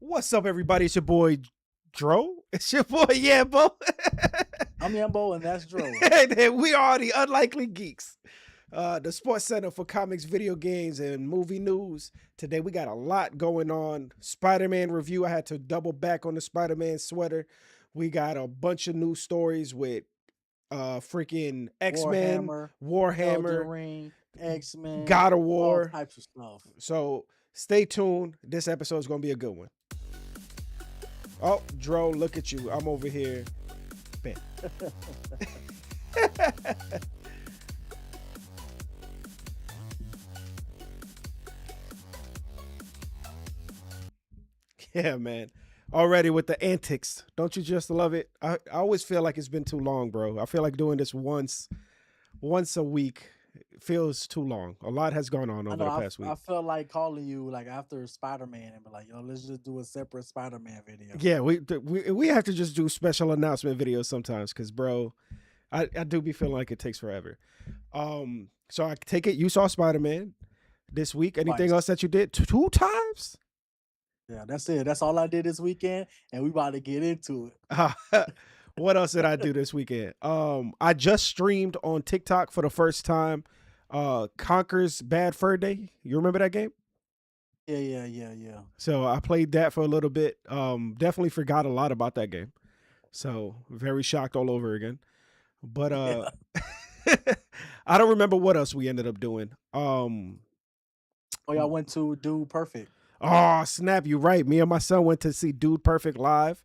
What's up, everybody? It's your boy Dro. It's your boy Yambo. I'm Yambo, and that's Dro. And we are the Unlikely Geeks, the sports center for comics, video games, and movie news. Today we got a lot going on. Spider-Man review. I had to double back on the Spider-Man sweater. We got a bunch of news stories with freaking X-Men, Warhammer, Elden Warhammer, Ring, X-Men, God of all War. types of stuff. So stay tuned. This episode is gonna be a good one. Oh, Dro, look at you. I'm over here. Bam. Yeah, man. Already with the antics. Don't you just love it? I always feel like it's been too long, bro. I feel like doing this once a week feels too long. A lot has gone on I over know the past week. I felt like calling you like after Spider-Man and be like, yo, let's just do a separate Spider-Man video. Yeah, we have to just do special announcement videos sometimes because, bro, I do be feeling like it takes forever. So I take it you saw Spider-Man this week. Anything Twice. else that you did? Two times? Yeah, that's it. That's all I did this weekend, and we about to get into it. What else did I do this weekend? I just streamed on TikTok for the first time. Conker's Bad Fur Day. You remember that game? Yeah. So I played that for a little bit. Definitely forgot a lot about that game. So very shocked all over again. But Yeah. I don't remember what else we ended up doing. Oh, y'all went to Dude Perfect. Oh, snap, you're right. Me and my son went to see Dude Perfect live.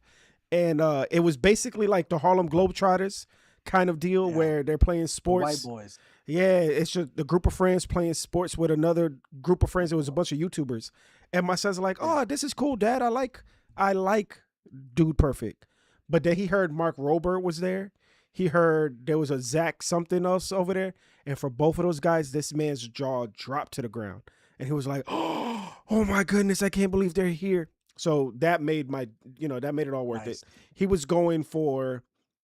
And it was basically like the Harlem Globetrotters kind of deal Yeah. where they're playing The sports. white boys. Yeah, it's just the group of friends playing sports with another group of friends. It was a bunch of YouTubers. And my son's like, Yeah. "Oh, this is cool, Dad. I like Dude Perfect." But then he heard Mark Rober was there. He heard there was a Zach something else over there. And for both of those guys, this man's jaw dropped to the ground. And he was like, "Oh my goodness, I can't believe they're here." So that made that made it all worth Nice. it. He was going for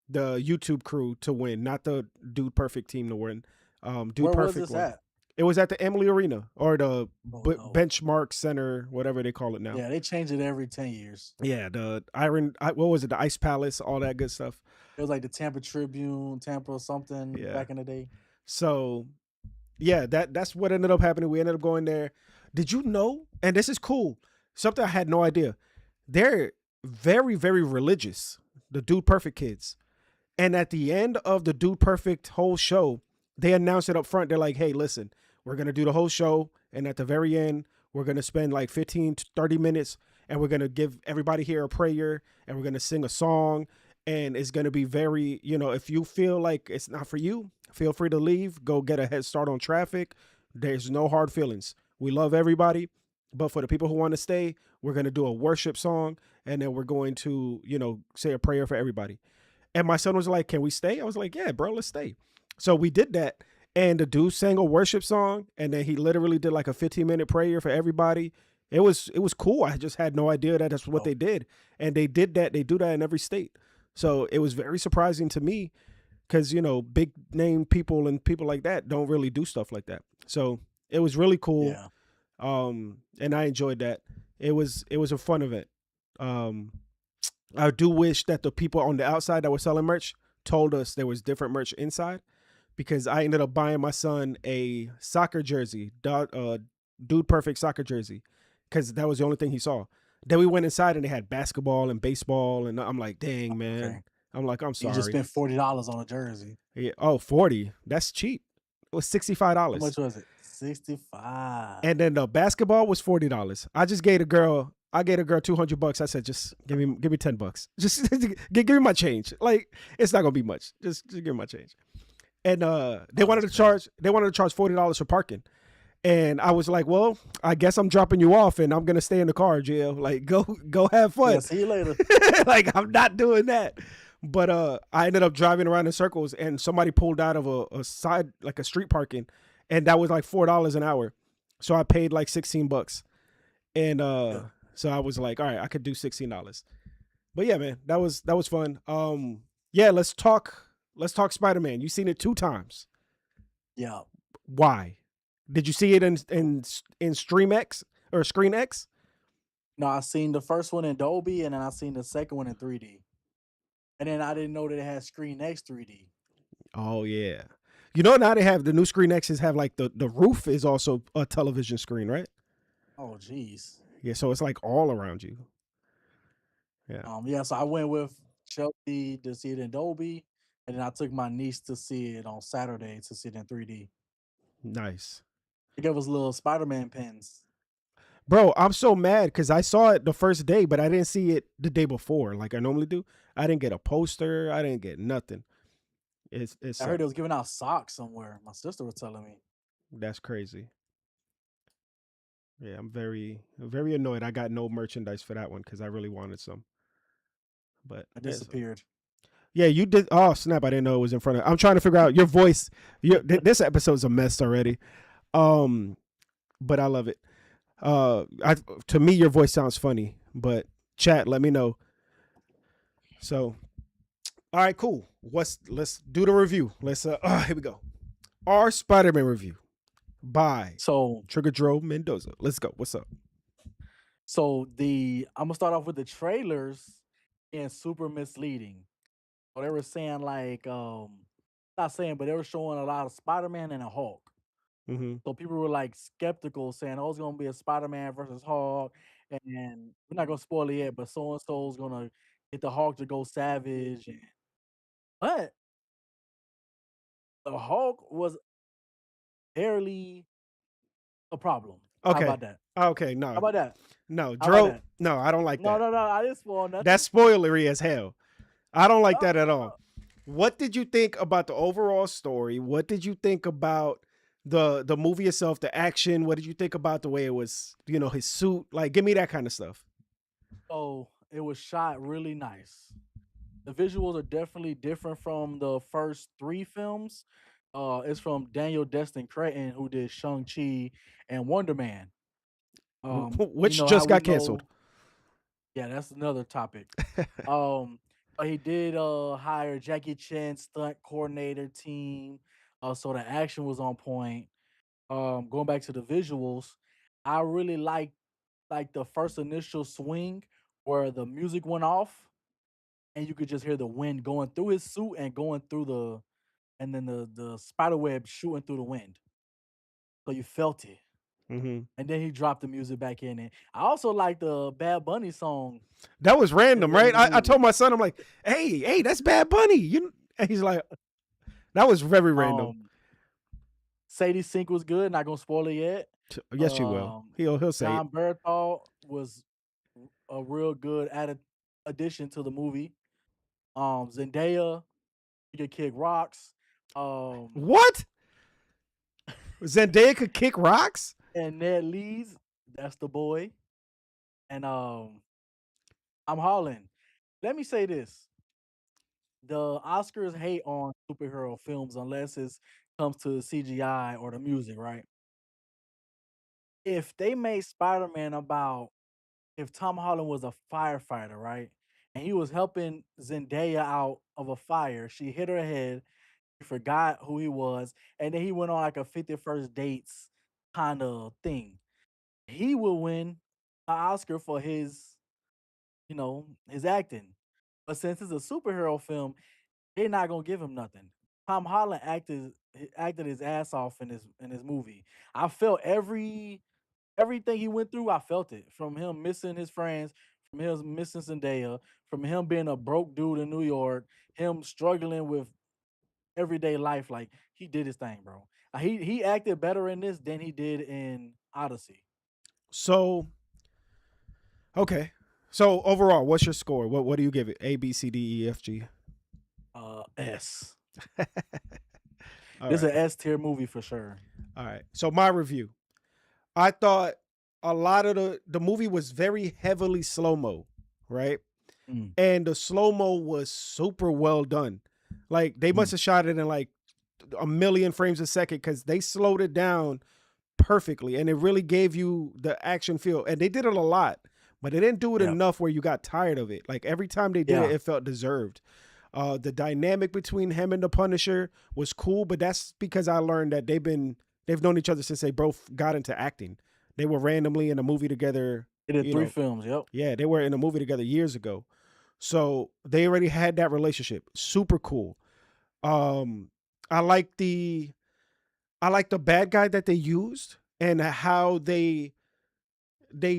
the YouTube crew to win, not the Dude Perfect team to win. Dude Where was Perfect this won. at? It was at the Emily Arena or the Oh, no. Benchmark Center, whatever they call it now. Yeah, they change it every 10 years. Yeah, what was it? The Ice Palace, all that good stuff. It was like the Tampa Tribune, Tampa something Yeah. back in the day. So yeah, that's what ended up happening. We ended up going there. Did you know? And this is cool. Something I had no idea. They're very, very religious. The Dude Perfect kids. And at the end of the Dude Perfect whole show, they announced it up front. They're like, "Hey, listen, we're going to do the whole show. And at the very end, we're going to spend like 15 to 30 minutes and we're going to give everybody here a prayer and we're going to sing a song. And it's going to be very, if you feel like it's not for you, feel free to leave. Go get a head start on traffic. There's no hard feelings. We love everybody. But for the people who want to stay, we're going to do a worship song. And then we're going to, say a prayer for everybody." And my son was like, "Can we stay?" I was like, "Yeah, bro, let's stay." So we did that. And the dude sang a worship song. And then he literally did like a 15-minute prayer for everybody. It was cool. I just had no idea that that's what they did. And they did that. They do that in every state. So it was very surprising to me because, big name people and people like that don't really do stuff like that. So it was really cool. Yeah. And I enjoyed that. It was a fun event. I do wish that the people on the outside that were selling merch told us there was different merch inside because I ended up buying my son a soccer jersey, Dude Perfect soccer jersey, because that was the only thing he saw. Then we went inside and they had basketball and baseball. And I'm like, dang, man. Okay. I'm like, I'm sorry. You just spent $40 on a jersey. Yeah. Oh, 40. That's cheap. It was $65. How much was it? 65. And then the basketball was $40. I gave the girl $200. I said, just give me $10. Just give me my change. Like, it's not gonna be much. Just give me my change. And they wanted to charge $40 for parking. And I was like, well, I guess I'm dropping you off and I'm gonna stay in the car, Jill. Like, go have fun. Yeah, see you later. Like, I'm not doing that. But I ended up driving around in circles and somebody pulled out of a side, like a street parking, and that was like $4 an hour. So I paid like $16. And so I was like, all right, I could do $16. But yeah, man, that was fun. Yeah, let's talk Spider-Man. You seen it 2 times. Yeah. Why? Did you see it in Stream X or Screen X? No, I seen the first one in Dolby, and then I seen the second one in 3D. And then I didn't know that it had Screen X 3D. Oh yeah. You know now they have the new Screen X's have like the roof is also a television screen, right? Oh, geez. Yeah, so it's like all around you. Yeah. Yeah, so I went with Chelsea to see it in Dolby, and then I took my niece to see it on Saturday to see it in 3D. Nice. They gave us little Spider-Man pins. Bro, I'm so mad because I saw it the first day, but I didn't see it the day before, like I normally do. I didn't get a poster. I didn't get nothing. It I heard sucked. it was giving out socks somewhere. My sister was telling me. That's crazy. Yeah, I'm very annoyed. I got no merchandise for that one because I really wanted some. But I disappeared. yeah, you did. Oh snap! I didn't know it was in front of. I'm trying to figure out your voice. This episode's a mess already. Um, but I love it. To me, your voice sounds funny. But chat, let me know. So, all right, cool. Let's do the review. Let's here we go. Our Spider-Man review by So Trigger Dro Mendoza. Let's go. What's up? I'm gonna start off with the trailers and super misleading. So they were saying like not saying, but they were showing a lot of Spider-Man and a Hulk. Mm-hmm. So people were like skeptical, saying, "Oh, it's gonna be a Spider-Man versus Hulk," and we're not gonna spoil it yet, but so and so's gonna get the Hulk to go savage. But the Hulk was barely a problem. How Okay. about that? Okay. How No. about that? No. How about Dro. that? No, I don't like No, that. no, no. I didn't spoil nothing. That's spoilery as hell. I don't like No, that at no, all. What did you think about the overall story? What did you think about the movie itself, the action? What did you think about the way it was, his suit? Like, give me that kind of stuff. so it was shot really nice. The visuals are definitely different from the first three films. It's from Daniel Destin Cretton, who did Shang Chi and Wonder Man. You Which know how just we got canceled. know. Yeah, that's another topic. But he did hire Jackie Chan stunt coordinator team. So the action was on point. Going back to the visuals, I really like the first initial swing where the music went off and you could just hear the wind going through his suit and going through and then the spider web shooting through the wind. So you felt it. Hmm. And then he dropped the music back in it. I also like the Bad Bunny song That was at random, the end right? of the I movie. told my son, I'm like, hey, that's Bad Bunny. And he's like, that was very random. Um, Sadie Sink was good. Not gonna spoil it yet. Yes, you will. Um, He'll say it. John Berthal was a real good addition to the movie. Zendaya, she could kick rocks. Um, What? Zendaya could kick rocks? and Ned Leeds, that's the boy. And I'm Holland. Let me say this: the Oscars hate on superhero films unless it comes to CGI or the music, right? If they made Spider-Man about if Tom Holland was a firefighter, right? And he was helping Zendaya out of a fire. She hit her head. He forgot who he was, and then he went on like a 51st dates kind of thing. He will win an Oscar for his acting. But since it's a superhero film, they're not gonna give him nothing. Tom Holland acted his ass off in his movie. I felt everything he went through. I felt it from him missing his friends, from him missing Zendaya, from him being a broke dude in New York, him struggling with everyday life. Like he did his thing, bro. He acted better in this than he did in Odyssey. So, okay. So overall, what's your score? What do you give it? A, B, C, D, E, F, G. S. All This is right. an S tier movie for sure. All right. So my review. I thought a lot of the movie was very heavily slow mo, right? Mm, And the slow mo was super well done. Like they must mm, have shot it in like a million frames a second because they slowed it down perfectly and it really gave you the action feel. And they did it a lot, but they didn't do it yeah, enough where you got tired of it. Like every time they did it, yeah, it felt deserved. The dynamic between him and the Punisher was cool, but that's because I learned that they've known each other since they both got into acting. They were randomly in a movie together They did You 3 know, films, yep. yeah, they were in a movie together years ago. So they already had that relationship. Super cool. Um, I like the I like the bad guy that they used and how they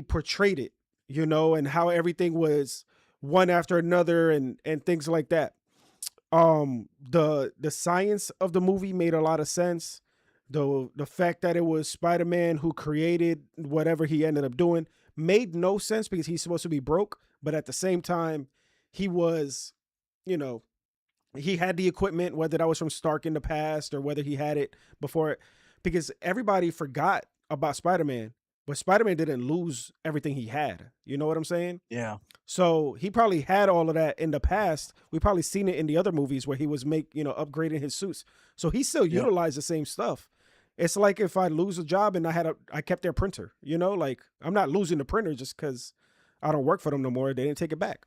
portrayed it, and how everything was one after another and things like that. The science of the movie made a lot of sense. The fact that it was Spider-Man who created whatever he ended up doing made no sense because he's supposed to be broke, but at the same time, he was, you know, he had the equipment, whether that was from Stark in the past or whether he had it before, because everybody forgot about Spider-Man, but Spider-Man didn't lose everything he had. You know what I'm saying? Yeah, So he probably had all of that in the past. We probably seen it in the other movies where he was upgrading his suits. So he still yep. utilized the same stuff. It's like if I lose a job and I kept their printer, like I'm not losing the printer just because I don't work for them no more. They didn't take it back.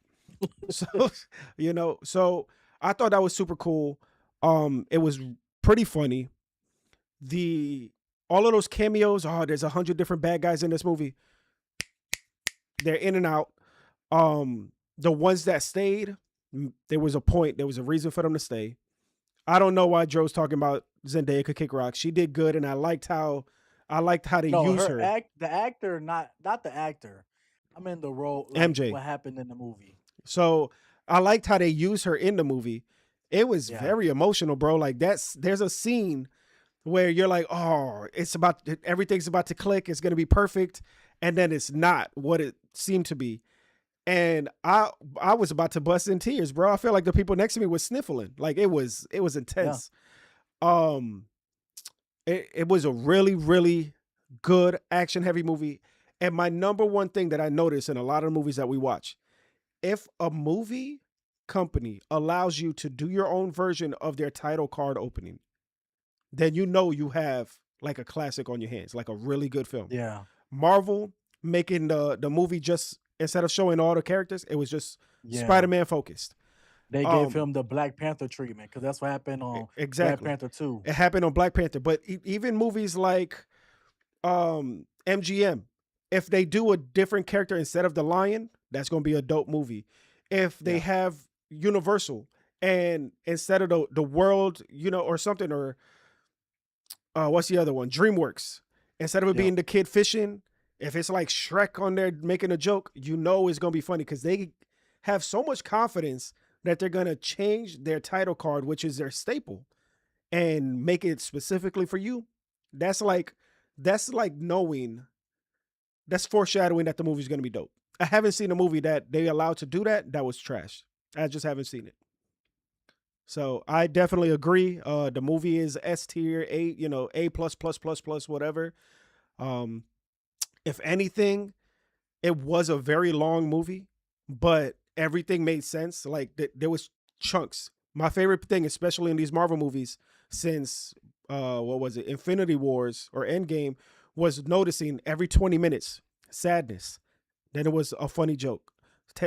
So, so I thought that was super cool. It was pretty funny. The All of those cameos, there's 100 different bad guys in this movie. They're in and out. The ones that stayed, there was a point, there was a reason for them to stay. I don't know why Joe's talking about Zendaya could kick rock. She did good, and I liked how they No, use her her. act the actor, not the actor. I mean the role, like, MJ. what happened in the movie. So I liked how they use her in the movie. It was Yeah, very emotional, bro. Like there's a scene where you're like, oh, everything's about to click, it's gonna be perfect, and then it's not what it seemed to be. And I was about to bust in tears, bro. I feel like the people next to me was sniffling. Like it was yeah, intense. Um, it was a really, really good action heavy movie. And my number one thing that I notice in a lot of movies that we watch, if a movie company allows you to do your own version of their title card opening, then you have like a classic on your hands, like a really good film. yeah, Marvel making the movie, just instead of showing all the characters, it was just yeah. Spider-Man focused. They gave Um him the Black Panther treatment because that's what happened on Black exactly. Panther 2. It happened on Black Panther, but even movies like MGM, if they do a different character instead of the lion, that's going to be a dope movie. If they Yeah, have Universal and instead of the world, or something, or what's the other one? DreamWorks. Instead of it yep, being the kid fishing, if it's like Shrek on there making a joke, it's gonna be funny because they have so much confidence that they're gonna change their title card, which is their staple, and make it specifically for you. That's like that's like knowing that's foreshadowing that the movie's gonna be dope. I haven't seen a movie that they allowed to do that was trash. I just haven't seen it. So I definitely agree. The movie is S tier, A plus plus plus plus whatever. Um, if anything, it was a very long movie, but everything made sense. Like there was chunks. My favorite thing, especially in these Marvel movies, since what was it, Infinity Wars or Endgame, was noticing every 20 minutes sadness. Then it was a funny joke.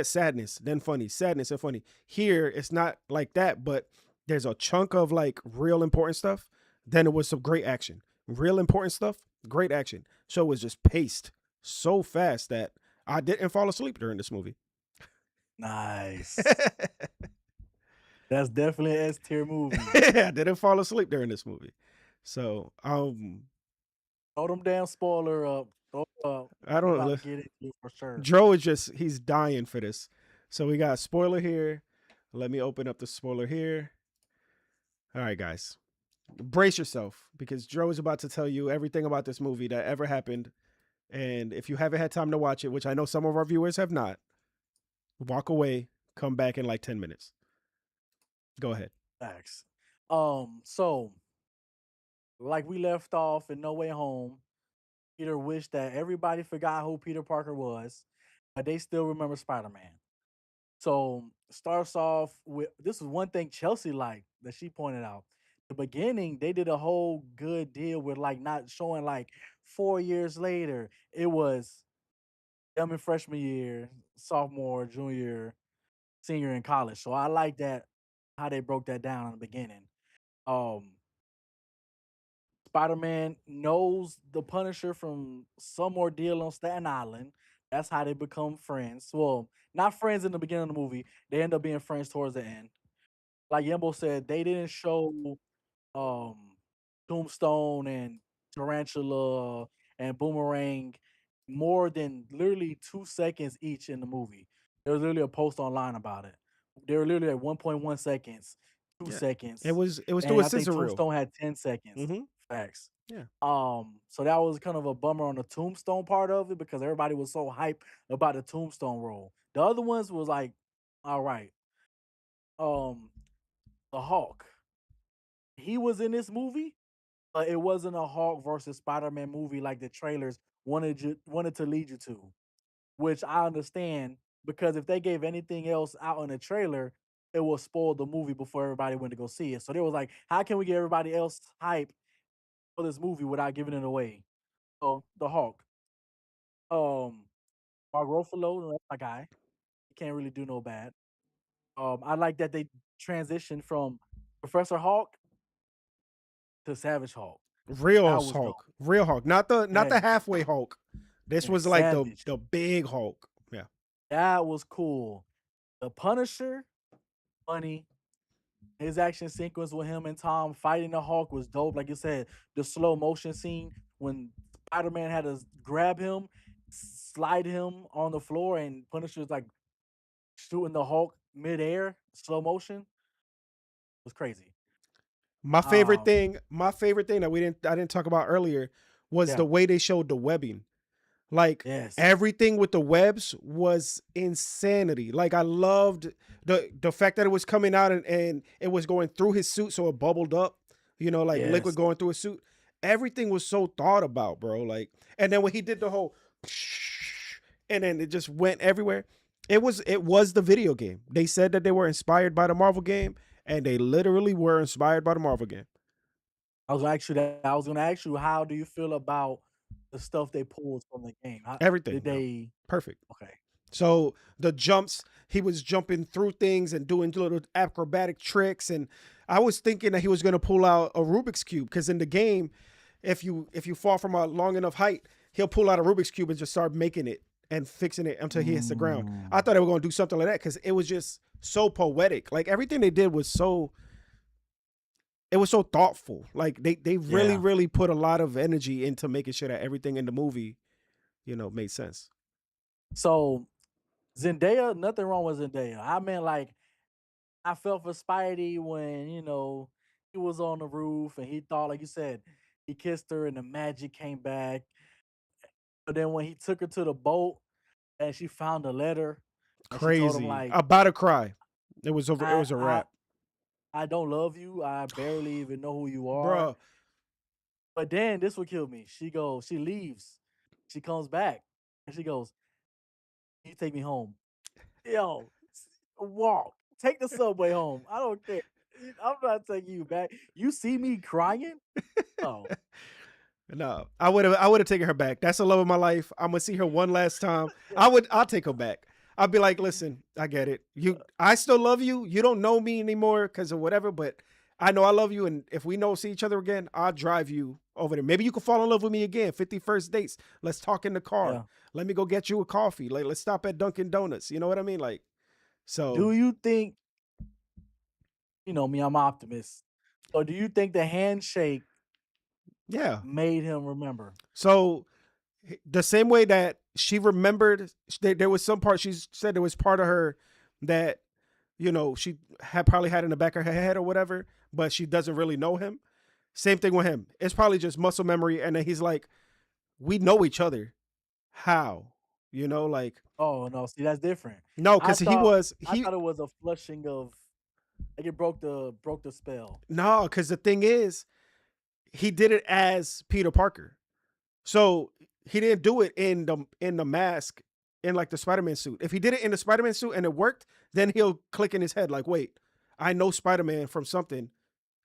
Sadness, then funny, sadness, and funny. Here, it's not like that, but there's a chunk of like real important stuff. Then it was some great action. Real important stuff, great action. So it was just paced so fast that I didn't fall asleep during this movie. nice. That's definitely an S tier movie. I didn't fall asleep during this movie. So Throw them damn spoiler up. Throw it up. I We don't about know. to get into it for sure. Joe is just he's dying for this. So we got a spoiler here. Let me open up the spoiler here. All right, guys. Brace yourself because Joe is about to tell you everything about this movie that ever happened. And if you haven't had time to watch it, which I know some of our viewers have not, walk away, come back in like 10 minutes. Go ahead. Facts. So like we left off in No Way Home, Peter wished that everybody forgot who Peter Parker was, but they still remember Spider-Man. So starts off with this is one thing Chelsea liked that she pointed out. The beginning, they did a whole good deal with like not showing like 4 years later. It was them in freshman year, sophomore, junior, senior in college. So I like that how they broke that down in the beginning. Um Spider-Man knows the Punisher from some ordeal on Staten Island. That's how they become friends. Well, not friends in the beginning of the movie. They end up being friends towards the end. Like Yembo said, they didn't show um Tombstone and Tarantula and Boomerang more than literally 2 seconds each in the movie. There was literally a post online about it. They were literally at 1.1 seconds, two Yeah. It seconds, was through and a I think scissor reel. Tombstone had 10 seconds. Mm-hmm. Facts. Yeah. So that was kind of a bummer on the Tombstone part of it because everybody was so hyped about the Tombstone role. The other ones was like, all right. Um, the Hulk. He was in this movie, but it wasn't a Hulk versus Spider-Man movie like the trailers wanted to lead you to, which I understand because if they gave anything else out in the trailer, it will spoil the movie before everybody went to go see it. So they was like, how can we get everybody else hype for this movie without giving it away? So the Hulk. Um Mark Ruffalo, that's my guy. He can't really do no bad. I like that they transitioned from Professor Hulk to Savage Hulk. Real That was dope. Hulk. Real Hulk. Not the Yeah, halfway Hulk. This yeah, was like the Savage. the big Hulk. Yeah. That was cool. The Punisher, funny. His action sequence with him and Tom fighting the Hulk was dope. Like you said, the slow motion scene when Spider-Man had to grab him, slide him on the floor, and Punisher's like shooting the Hulk midair, slow motion was crazy. Um, My favorite thing that I didn't talk about earlier was the yeah, way they showed the webbing. Like yes, everything with the webs was insanity. Like I loved the fact that it was coming out and it was going through his suit, so it bubbled up. Like liquid yes. going through his suit. Everything was so thought about, bro. Like, and then when he did the whole, and then it just went everywhere. It was the video game. They said that they were inspired by the Marvel game, and they literally were inspired by the Marvel game. I was gonna ask you, how do you feel about the stuff they pulled from the game? How did Everything, bro. they? Perfect. Okay, So the jumps, he was jumping through things and doing little acrobatic tricks, and I was thinking that he was going to pull out a Rubik's cube because in the game, if you fall from a long enough height, he'll pull out a Rubik's cube and just start making it and fixing it until he hits the ground. I mm, thought they were going to do something like that because it was just so poetic. Like everything they did was so thoughtful. Like they really yeah. really put a lot of energy into making sure that everything in the movie made sense. So Zendaya, nothing wrong with Zendaya. I mean, like, I felt for Spidey when he was on the roof and he thought, like you said, he kissed her and the magic came back. But then when he took her to the boat and she found a letter and she told him Crazy. like, About to cry. It was over. It I was a I wrap, I don't love you. I barely even know who you are. bro. But then this would kill me. She leaves. She comes back and she goes, "You take me home." Yo, walk. Take the subway home. I don't care. I'm not taking you back. You see me crying? Oh, No, I would have taken her back. That's the love of my life. I'm gonna see her one last time. I'll take her back. I'll be like, listen, I get it. I still love you. You don't know me anymore because of whatever, but I know I love you. And if we know see each other again, I'll drive you over there. Maybe you can fall in love with me again. 51st dates. Let's talk in the car. yeah. Let me go get you a coffee. Like, let's stop at Dunkin' Donuts. You know what I mean? Like, Do so you think, you know me, I'm an optimist. So do you think the handshake yeah. made him remember? So the same way that she remembered, there was some part she said there was part of her that she had probably had in the back of her head or whatever, but she doesn't really know him. Same thing with him. It's probably just muscle memory, and then he's like, "We know each other. How? Like Oh no, see that's different. no, I because he thought was I he thought it was a flushing of like it broke the spell. no, because the thing is, he did it as Peter Parker. So he didn't do it in the mask in like the Spider-Man suit. If he did it in the Spider-Man suit and it worked, then he'll click in his head like, wait, I know Spider-Man from something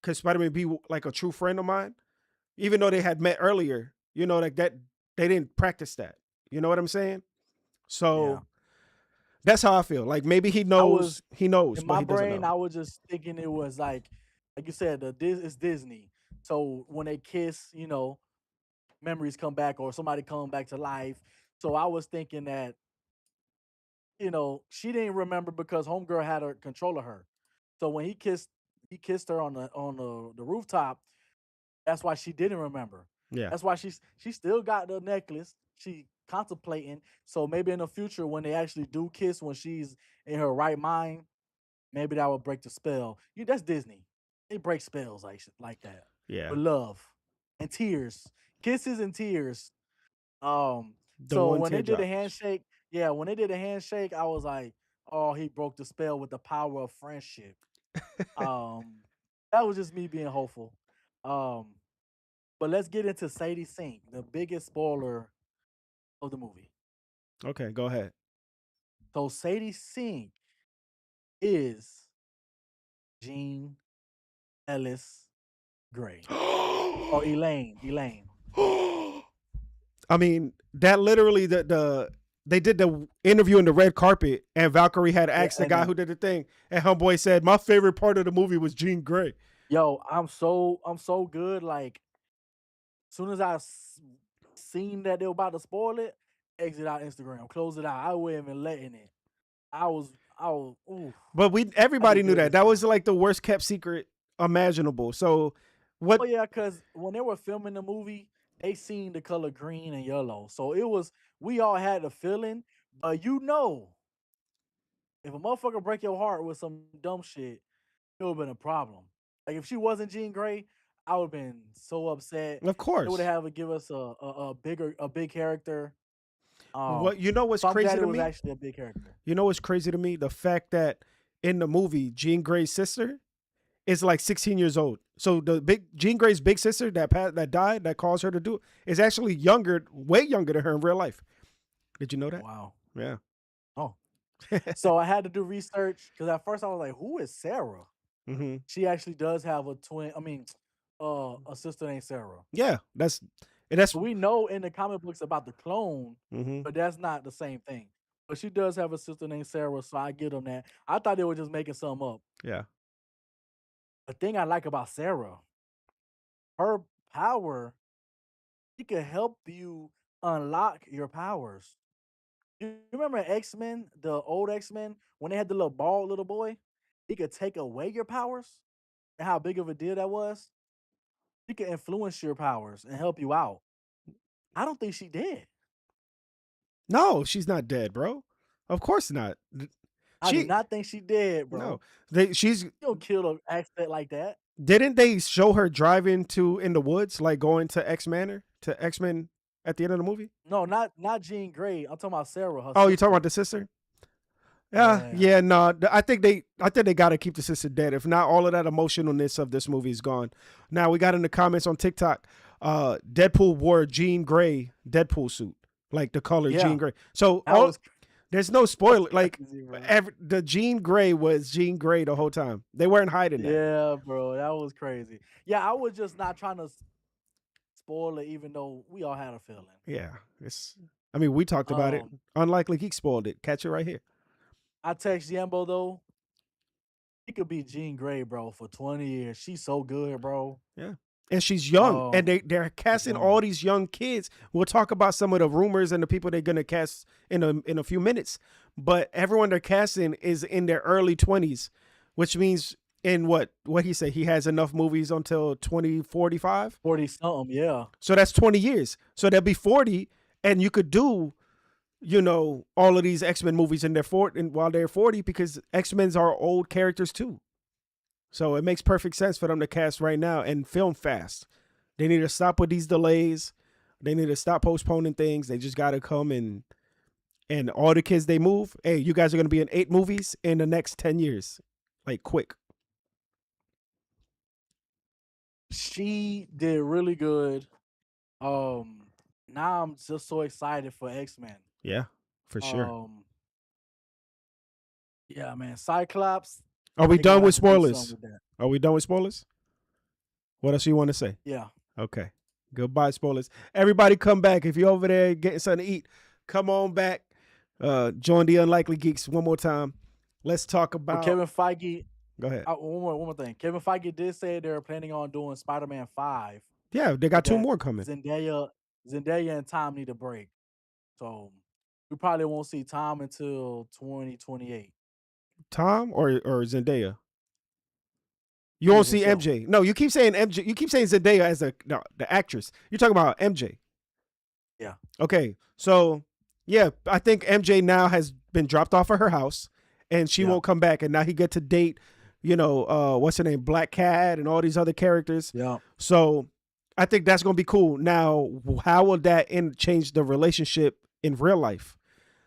because Spider-Man be like a true friend of mine, even though they had met earlier. Like that they didn't practice that. You know what I'm saying? Yeah. So that's how I feel. Like maybe he I was knows, he knows, in but my he doesn't brain, know. I was just thinking it was like you said, it's Disney. So when they kiss, memories come back or somebody come back to life. So I was thinking that, she didn't remember because homegirl had her control of her. So when he kissed her on the rooftop. That's why she didn't remember. Yeah. That's why she still got the necklace. She contemplating. So maybe in the future when they actually do kiss when she's in her right mind, maybe that will break the spell. That's Disney. They break spells like that. Yeah. With love and tears. Kisses and tears. The So one when they did a teardrop. handshake, yeah, when they did a handshake, I was like, oh, he broke the spell with the power of friendship. Um, that was just me being hopeful. Um, but let's get into Sadie Sink, the biggest spoiler of the movie. Okay, go ahead. So Sadie Sink is Jean Ellis Gray or Elaine. Elaine. I mean, that literally they did the interview in the red carpet, and Valkyrie had Yeah, asked the and guy then who did the thing, and homeboy said, "My favorite part of the movie was Jean Grey." yo, I'm so good. Like soon as seen that they were about to spoil it, exit out Instagram, close it out. I wasn't even letting it. I was, ooh, But we I did everybody knew good that. this That was time. like the worst kept secret imaginable. So what? Oh yeah, because when they were filming the movie, they seen the color green and yellow. So it was we all had the feeling, but if a motherfucker break your heart with some dumb shit, it would have been a problem. Like if she wasn't Jean Grey, I would have been so upset. Of They would course. have to give us a big character. What you know what's So I'm crazy glad it to was me? actually a big character. You know what's crazy to me? The fact that in the movie, Jean Grey's sister is like 16 years old. So the big Jean Grey's big sister that died, that caused her to do it, is actually younger, way younger than her in real life. Did you know that? Wow. Yeah. Oh. So I had to do research because at first I was like, who is Sarah? hmm She actually does have a twin. I mean, a sister named Sarah. Yeah. That's. So we know in the comic books about the clone, hmm but that's not the same thing. But she does have a sister named Sarah, so I give them that. I thought they were just making something up. Yeah. The thing I like about Sarah, her power, she could help you unlock your powers. You remember X-Men, the old X-Men, when they had the little bald little boy? He could take away your powers and how big of a deal that was. She could influence your powers and help you out. I don't think she did. No, she's not dead, bro. Of course not. I do She not think she did, no. bro. She's You don't kill an accident like that. didn't they show her driving to in the woods, like going to X Manor to X Men at the end of the movie? No, not Jean Grey. I'm talking about Sarah, her Oh, you talking about sister. the sister? Yeah, Yeah. yeah, no. I think they got to keep the sister dead. If not, all of that emotionalness of this movie is gone. Now we got in the comments on TikTok. Deadpool wore a Jean Grey Deadpool suit, like the color Jean Yeah. Grey. So That was there's no that's spoiler. Like crazy, bro. the Jean Grey was Jean Grey the whole time. They weren't hiding that. Yeah, bro. That was crazy. Yeah, I was just not trying to spoil it, even though we all had a feeling. Yeah, it's. I mean, we talked about it. Um, Unlikely Geek spoiled it. Catch it right here. I text Yambo though. He could be Jean Grey, bro, for 20 years. She's so good, bro. Yeah. And she's young, and they're She's casting all young. these young kids. We'll talk about some of the rumors and the people they're gonna cast in a few minutes. But everyone they're casting is in their early 20s, which means in what he said he has enough movies until 2045. 40 something, yeah. So that's 20 years. So they'll be 40, and you could do all of these X-Men movies in their while they're 40 because X-Men's are old characters too. So it makes perfect sense for them to cast right now and film fast. They need to stop with these delays. They need to stop postponing things. They just got to come and all the kids they move. Hey, you guys are going to be in 8 movies in the next 10 years. Like quick. She did really good. Now I'm just so excited for X-Men. Yeah, for sure. Um, yeah, man. Cyclops, Are we they're gonna done have with to do something spoilers? with that. Are we done with spoilers? What else you want to say? Yeah. Okay. Goodbye, spoilers. Everybody come back. If you're over there getting something to eat, come on back. Join the Unlikely Geeks one more time. Let's talk So about. Kevin Feige, Go ahead. one more thing. Kevin Feige did say they're planning on doing Spider-Man 5, Yeah, they but got 2 that more coming. Zendaya and Tom need a break. So we probably won't see Tom until 2028. Tom or Zendaya? You He won't see himself. MJ. No, you keep saying MJ. You keep saying Zendaya as the actress. You're talking about MJ. Yeah. Okay, so yeah, I think MJ now has been dropped off of her house, and she Yeah. won't come back. And now he get to date, what's her name, Black Cat, and all these other characters. Yeah. So I think that's gonna be cool. Now, how will that change the relationship in real life?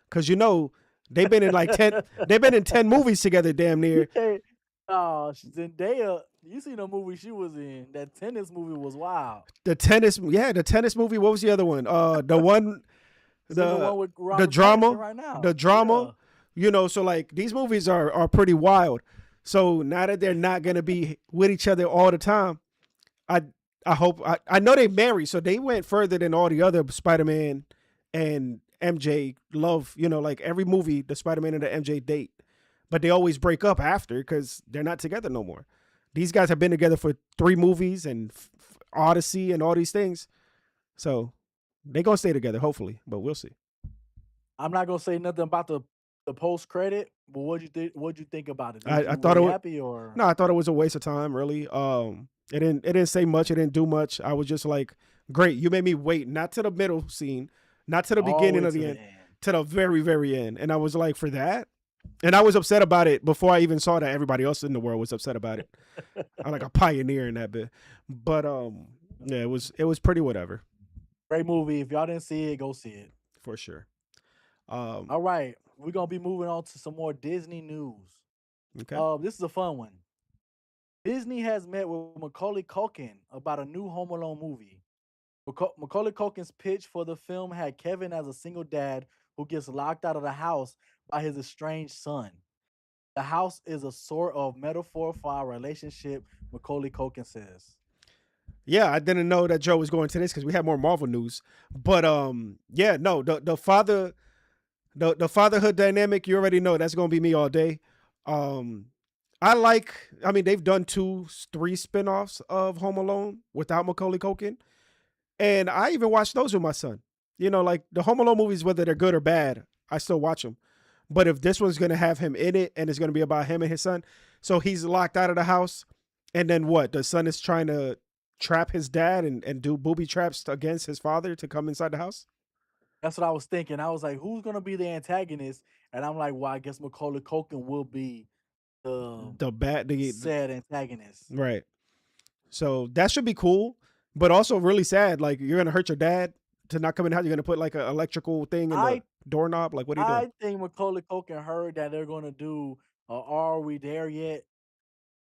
Because they've been in like ten. They've been in 10 movies together, damn You near. can't. Oh, Zendaya. You seen the movie she was in? That tennis movie was wild. The tennis movie. What was the other one? The one Seen the the one with the Robert Pattinson drama, right the now. drama. Yeah. So like these movies are pretty wild. So now that they're not gonna be with each other all the time, I I hope I know they married, so they went further than all the other Spider-Man and MJ love. Like every movie, the Spider-Man and the MJ date, but they always break up after because they're not together no more. These guys have been together for 3 movies and Odyssey and all these things, so they gonna stay together hopefully, but we'll see. I'm not gonna say nothing about the post credit, but what you think? What'd you think about it? I, Was I you thought were it you was happy or no, I thought it was a waste of time. Really, it didn't say much. It didn't do much. I was just like, great, you made me wait, not to the middle scene, not to the all the beginning way of to the the end, end? to the very very end, and I was like, for that, and I was upset about it before I even saw that everybody else in the world was upset about it. I'm like a pioneer in that bit, but yeah, it was pretty whatever Great movie. If y'all didn't see it, go see it. for sure. Um, All right, we're gonna be moving on to some more Disney news. okay. This is a fun one. Disney has met with Macaulay Culkin about a new Home Alone movie. Macaulay Culkin's pitch for the film had Kevin as a single dad who gets locked out of the house by his estranged son. The house is a sort of metaphor for our relationship, Macaulay Culkin says. Yeah, I didn't know that Joe was going to this because we had more Marvel news, but yeah, no, the father the fatherhood dynamic, you already know that's gonna be me all day. Um, I mean, they've done 3 spinoffs of Home Alone without Macaulay Culkin, and I even watched those with my son. Like the Home Alone movies, whether they're good or bad, I still watch them. But if this one's gonna have him in it and it's gonna be about him and his son, so he's locked out of the house, and then what? The son is trying to trap his dad and do booby traps against his father to come inside the house. That's what I was thinking. I was like, who's gonna be the antagonist? And I'm like, well, I guess Macaulay Culkin will be the The bad, said antagonist. right. So that should be cool, but also really sad. Like you're gonna hurt your dad to not come in the house. You're gonna put like an electrical thing in the I doorknob. Like what are you doing? I think Macaulay Culkin heard that they're gonna do Are We There Yet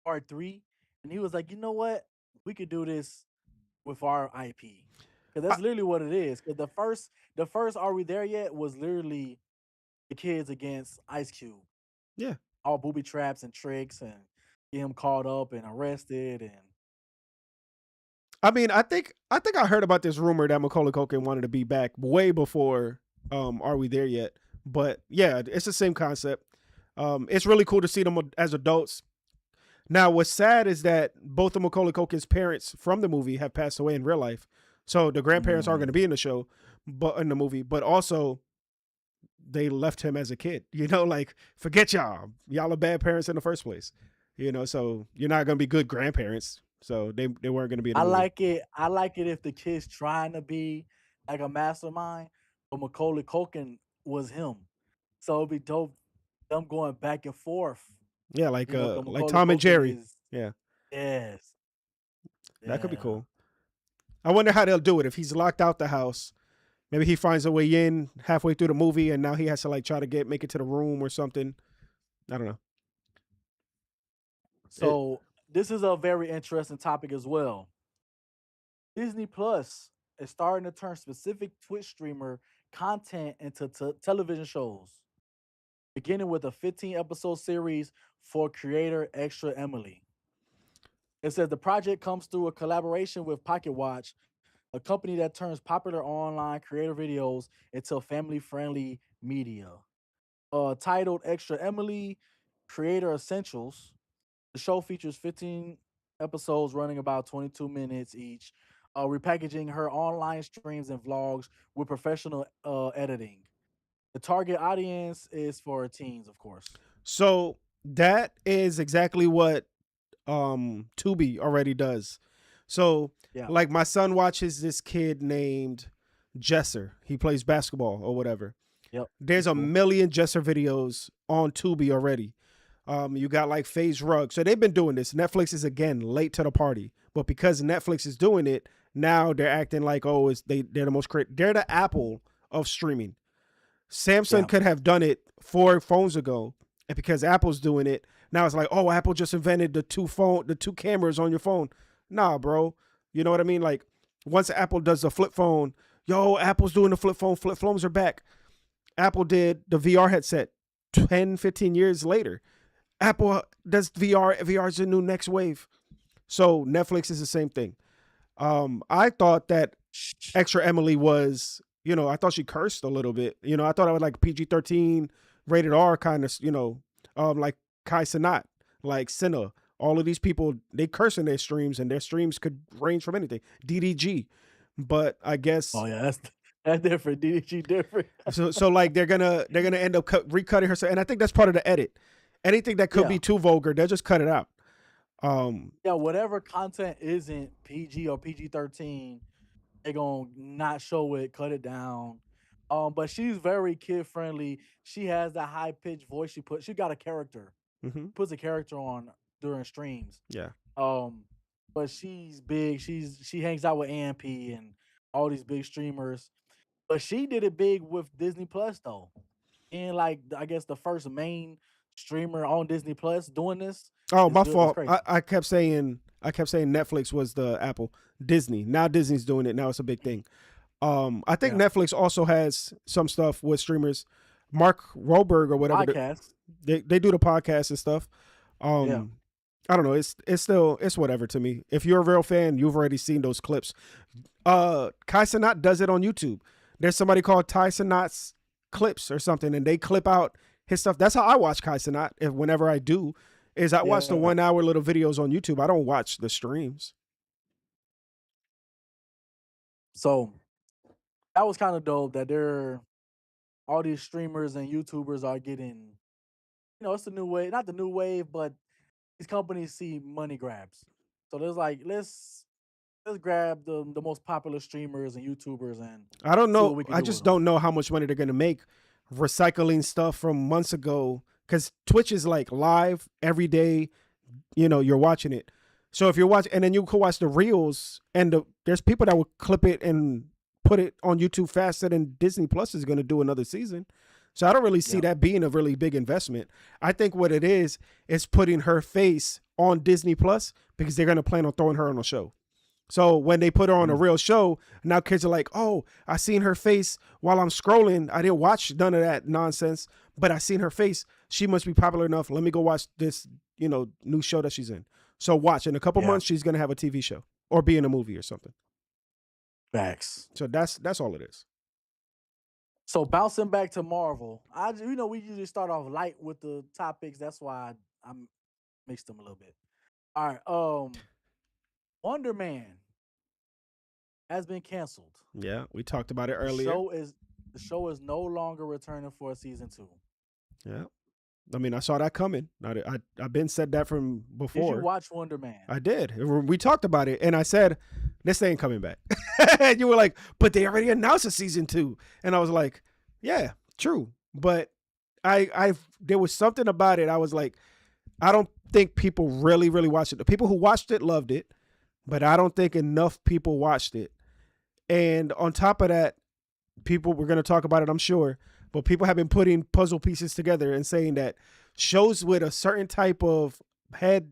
Part 3, and he was like, you know what? We could do this with our IP. Because I, that's literally what it is. Because the first Are We There Yet was literally the kids against Ice Cube. yeah. All booby traps and tricks and get him caught up and arrested and I mean, I think I heard about this rumor that Macaulay Culkin wanted to be back way before. Are we there yet? But yeah, it's the same concept. It's really cool to see them as adults. Now, what's sad is that both of Macaulay Culkin's parents from the movie have passed away in real life, so the grandparents aren't going to mm, be in the show, but in the movie. But also, they left him as a kid. Like forget y'all. Y'all are bad parents in the first place. So you're not gonna be good grandparents. So they weren't gonna be in the I movie. like it. I like it if the kid's trying to be like a mastermind, but Macaulay Culkin was him. So it'd be dope them going back and forth. Yeah, like Cause like Macaulay Tom and Culkin Jerry. is Yeah, yes, that could be yeah. cool. I wonder how they'll do it if he's locked out the house. Maybe he finds a way in halfway through the movie, and now he has to like try to make it to the room or something. I don't know. It, So this is a very interesting topic as well. Disney Plus is starting to turn specific Twitch streamer content into television shows, beginning with a 15 episode series for creator Extra Emily. It says the project comes through a collaboration with Pocket Watch, a company that turns popular online creator videos into family friendly media. Titled Extra Emily Creator Essentials, the show features 15 episodes running about 22 minutes each, repackaging her online streams and vlogs with professional editing. The target audience is for teens, of course. So that is exactly what Tubi already does. So Yeah. like my son watches this kid named Jesser. He plays basketball or whatever. Yep. There's He's a cool. million Jesser videos on Tubi already. You got like FaZe Rug. So they've been doing this. Netflix is again late to the party, but because Netflix is doing it now, they're acting like they're the most they're the Apple of streaming. Samsung Yeah. could have done it 4 phones ago, and because Apple's doing it now, it's like, oh, Apple just invented the two cameras on your phone. Nah, bro. You know what I mean? Like once Apple does the flip phone, yo, Apple's doing the flip phone. Flip phones are back. Apple did the VR headset 10, 15 years later. Apple does VR. VR is the new next wave. So Netflix is the same thing. I thought that Extra Emily was, I thought she cursed a little bit. I thought I was like PG-13, rated R kind of, like Kai Cenat, like Cinna. All of these people, they curse in their streams, and their streams could range from anything. DDG. But I guess Oh yeah, that's different. DDG different. so like they're gonna end up recutting her, and I think that's part of the edit. Anything that could Yeah. be too vulgar, they'll just cut it out. Yeah, whatever content isn't PG or PG-13, they gonna not show it, cut it down. But she's very kid friendly. She has that high pitched voice. She got a character. hmm Puts a character on during streams. Yeah. Um, but she's big. She hangs out with AMP and all these big streamers. But she did it big with Disney Plus though. And like I guess the first main streamer on Disney Plus doing this Oh, is my good. It's fault. crazy. I kept saying Netflix was the Apple. Disney. Now Disney's doing it. Now it's a big thing. I think Yeah. Netflix also has some stuff with streamers. Mark Roberg or whatever. Podcast. They do the podcast and stuff. Yeah. I don't know. It's still it's whatever to me. If you're a real fan, you've already seen those clips. Kai Cenat does it on YouTube. There's somebody called Kai Cenat's Clips or something, and they clip out his stuff. That's how I watch Kai Cenat. If whenever I do, is I watch the Yeah. 1 hour little videos on YouTube. I don't watch the streams. So that was kind of dope that they're all these streamers and YouTubers are getting, it's the new wave, not the new wave, but these companies see money grabs. So there's like let's grab the most popular streamers and YouTubers and I don't see what know. we can I do with just them. don't know how much money they're gonna make recycling stuff from months ago because Twitch is like live every day. You're watching it. So if you're watching, and then you can watch the reels, and there's people that will clip it and put it on YouTube faster than Disney Plus is going to do another season. So I don't really see Yeah. that being a really big investment. I think what it is putting her face on Disney Plus because they're going to plan on throwing her on a show. So when they put her on a Mm. real show, now kids are like, oh, I seen her face while I'm scrolling. I didn't watch none of that nonsense, but I seen her face. She must be popular enough. Let me go watch this, new show that she's in. So watch. In a couple Yeah. months, she's going to have a TV show or be in a movie or something. Facts. So that's all it is. So bouncing back to Marvel, we usually start off light with the topics. That's why I mixed them a little bit. All right. Wonder Man has been canceled. Yeah, we talked about it The earlier. show is no longer returning for season 2. Yeah. I mean, I saw that coming. I've been said that from Did before. you watch Wonder Man? I did. We talked about it, and I said, this ain't coming back. And you were like, but they already announced a season 2. And I was like, yeah, true. But there was something about it. I was like, I don't think people really, really watched it. The people who watched it loved it, but I don't think enough people watched it. And on top of that, we're going to talk about it, I'm sure, but people have been putting puzzle pieces together and saying that shows with a certain type of head,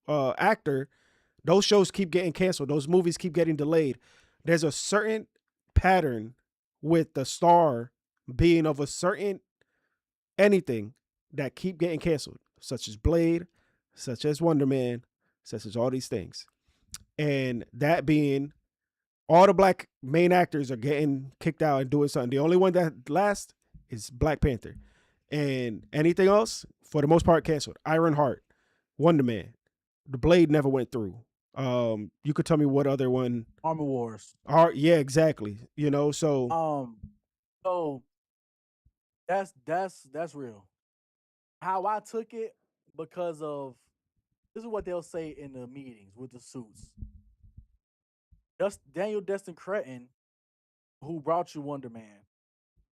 actor, those shows keep getting canceled. Those movies keep getting delayed. There's a certain pattern with the star being of a certain anything that keep getting canceled, such as Blade, such as Wonder Man, such as all these things. And that being all the black main actors are getting kicked out and doing something. The only one that lasts is Black Panther. And anything else, for the most part, canceled. Ironheart, Wonder Man. The Blade never went through. You could tell me what other one Armor Wars. are, yeah, exactly. You know, so Um, so that's real. How I took it, because of this is what they'll say in the meetings with the suits. Just Daniel Destin Cretton, who brought you Wonder Man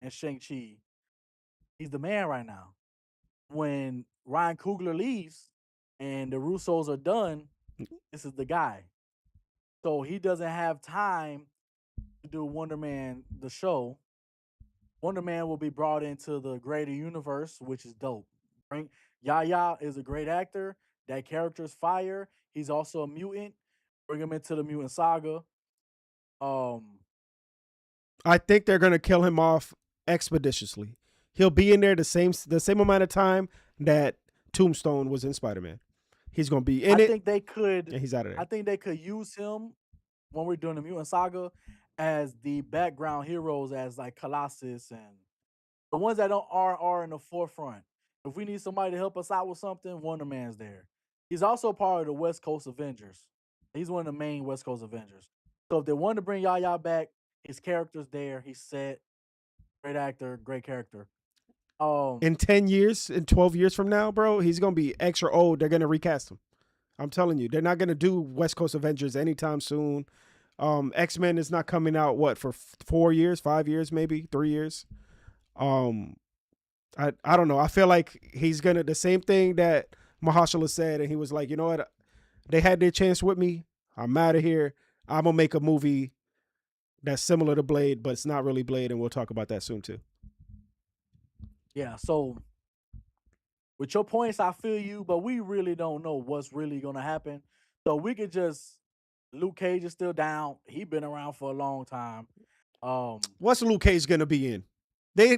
and Shang Chi, he's the man right now. When Ryan Coogler leaves and the Russos are done, this is the guy. So he doesn't have time to do Wonder Man the show. Wonder Man will be brought into the greater universe, which is dope. Bring Yaya is a great actor. That character's fire. He's also a mutant. Bring him into the mutant saga. Um, I think they're gonna kill him off expeditiously. He'll be in there the same amount of time that Tombstone was in Spider-Man. He's gonna be I in it think they could. and he's out of I there. think they could use him when we're doing the mutant saga as the background heroes, as like Colossus and the ones that don't are in the forefront. If we need somebody to help us out with something, Wonder Man's there. He's also part of the West Coast Avengers. He's one of the main West Coast Avengers. So if they want to bring Yaya back, his character's there. He's set. Great actor, great character. In 10 years, in 12 years from now, bro, he's gonna be extra old. They're gonna recast him. I'm telling you, they're not gonna do West Coast Avengers anytime soon. X-Men is not coming out what for 4 years, 5 years, maybe 3 years. Um, I don't know. I feel like he's gonna the same thing that Mahershala said, and he was like, you know what? They had their chance with me. I'm out of here. I'm gonna make a movie that's similar to Blade, but it's not really Blade, and we'll talk about that soon too. Yeah. So with your points, I feel you, but we really don't know what's really gonna happen. So we could just Luke Cage is still down. He been around for a long time. What's Luke Cage gonna be in? They're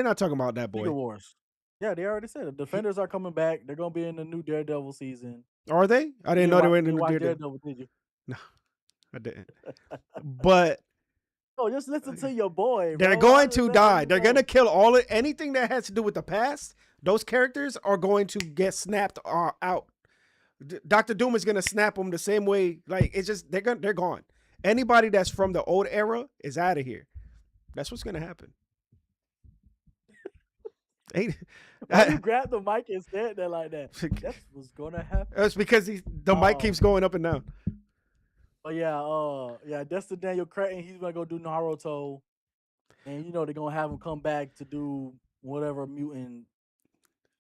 not talking about that Secret boy. Wars. Yeah, they already said it. He, Defenders are coming back. They're gonna be in the new Daredevil season. are they? I You didn't didn't know they watch, were you in didn't the watch Daredevil. Daredevil, did you? No, I didn't. But Oh, just listen to your boy, they're bro. going I'm just to letting die. you They're gonna know. kill anything that has to do with the past. Those characters are going to get snapped out. Doctor Doom is gonna snap them the same way. Like it's just they're gone. Anybody that's from the old era is out of here. That's what's gonna happen. Ain't- Why you grab the mic and said that like that? That's what's gonna happen. It's because the mic keeps Um, going up and down. but yeah, that's the Daniel Cretton. He's gonna go do Naruto, and they're gonna have him come back to do whatever mutant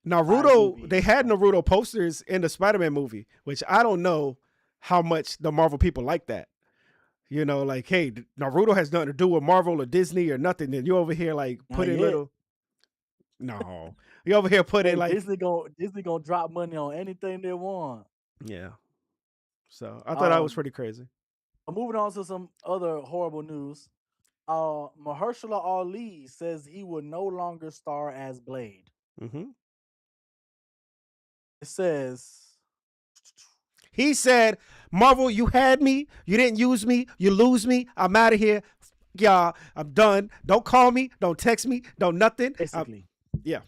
side Naruto, movie. they had Naruto posters in the Spider-Man movie, which I don't know how much the Marvel people like that. You know, like, hey, Naruto has nothing to do with Marvel or Disney or nothing. And you over here like Not put in yet. little no. You over here put in Hey, like Disney gonna drop money on anything they want. yeah. So I thought that was Um, pretty crazy. moving on to some other horrible news. Mahershala Ali says he will no longer star as Blade. Hmm. It says, He said, Marvel, you had me, you didn't use me, you lose me, I'm out of here. Y'all, I'm done. Don't call me, don't text me, don't nothing. basically, Yeah.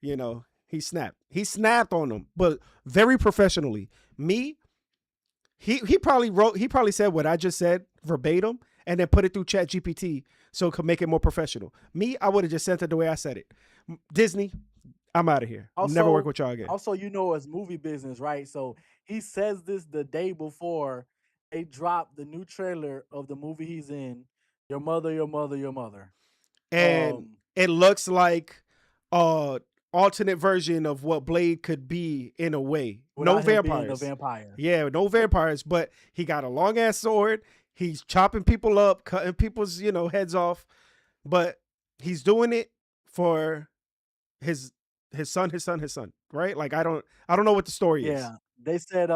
You know, he snapped. He snapped on them, but very professionally. Me, he probably said what I just said verbatim and then put it through Chat GPT so it could make it more professional. Me, I would have just sent it the way I said it. Disney, I'm out of here. I'm never working also, with y'all again. it's movie business, right? So he says this the day before they drop the new trailer of the movie he's in. Your mother, your mother, your mother. And Um, it looks like a alternate version of what Blade could be in a way. No without him being a vampires. vampire. Yeah, no vampires, but he got a long ass sword. He's chopping people up, cutting people's, heads off. But he's doing it for his his son, right? Like I don't know what the story is. Yeah, they said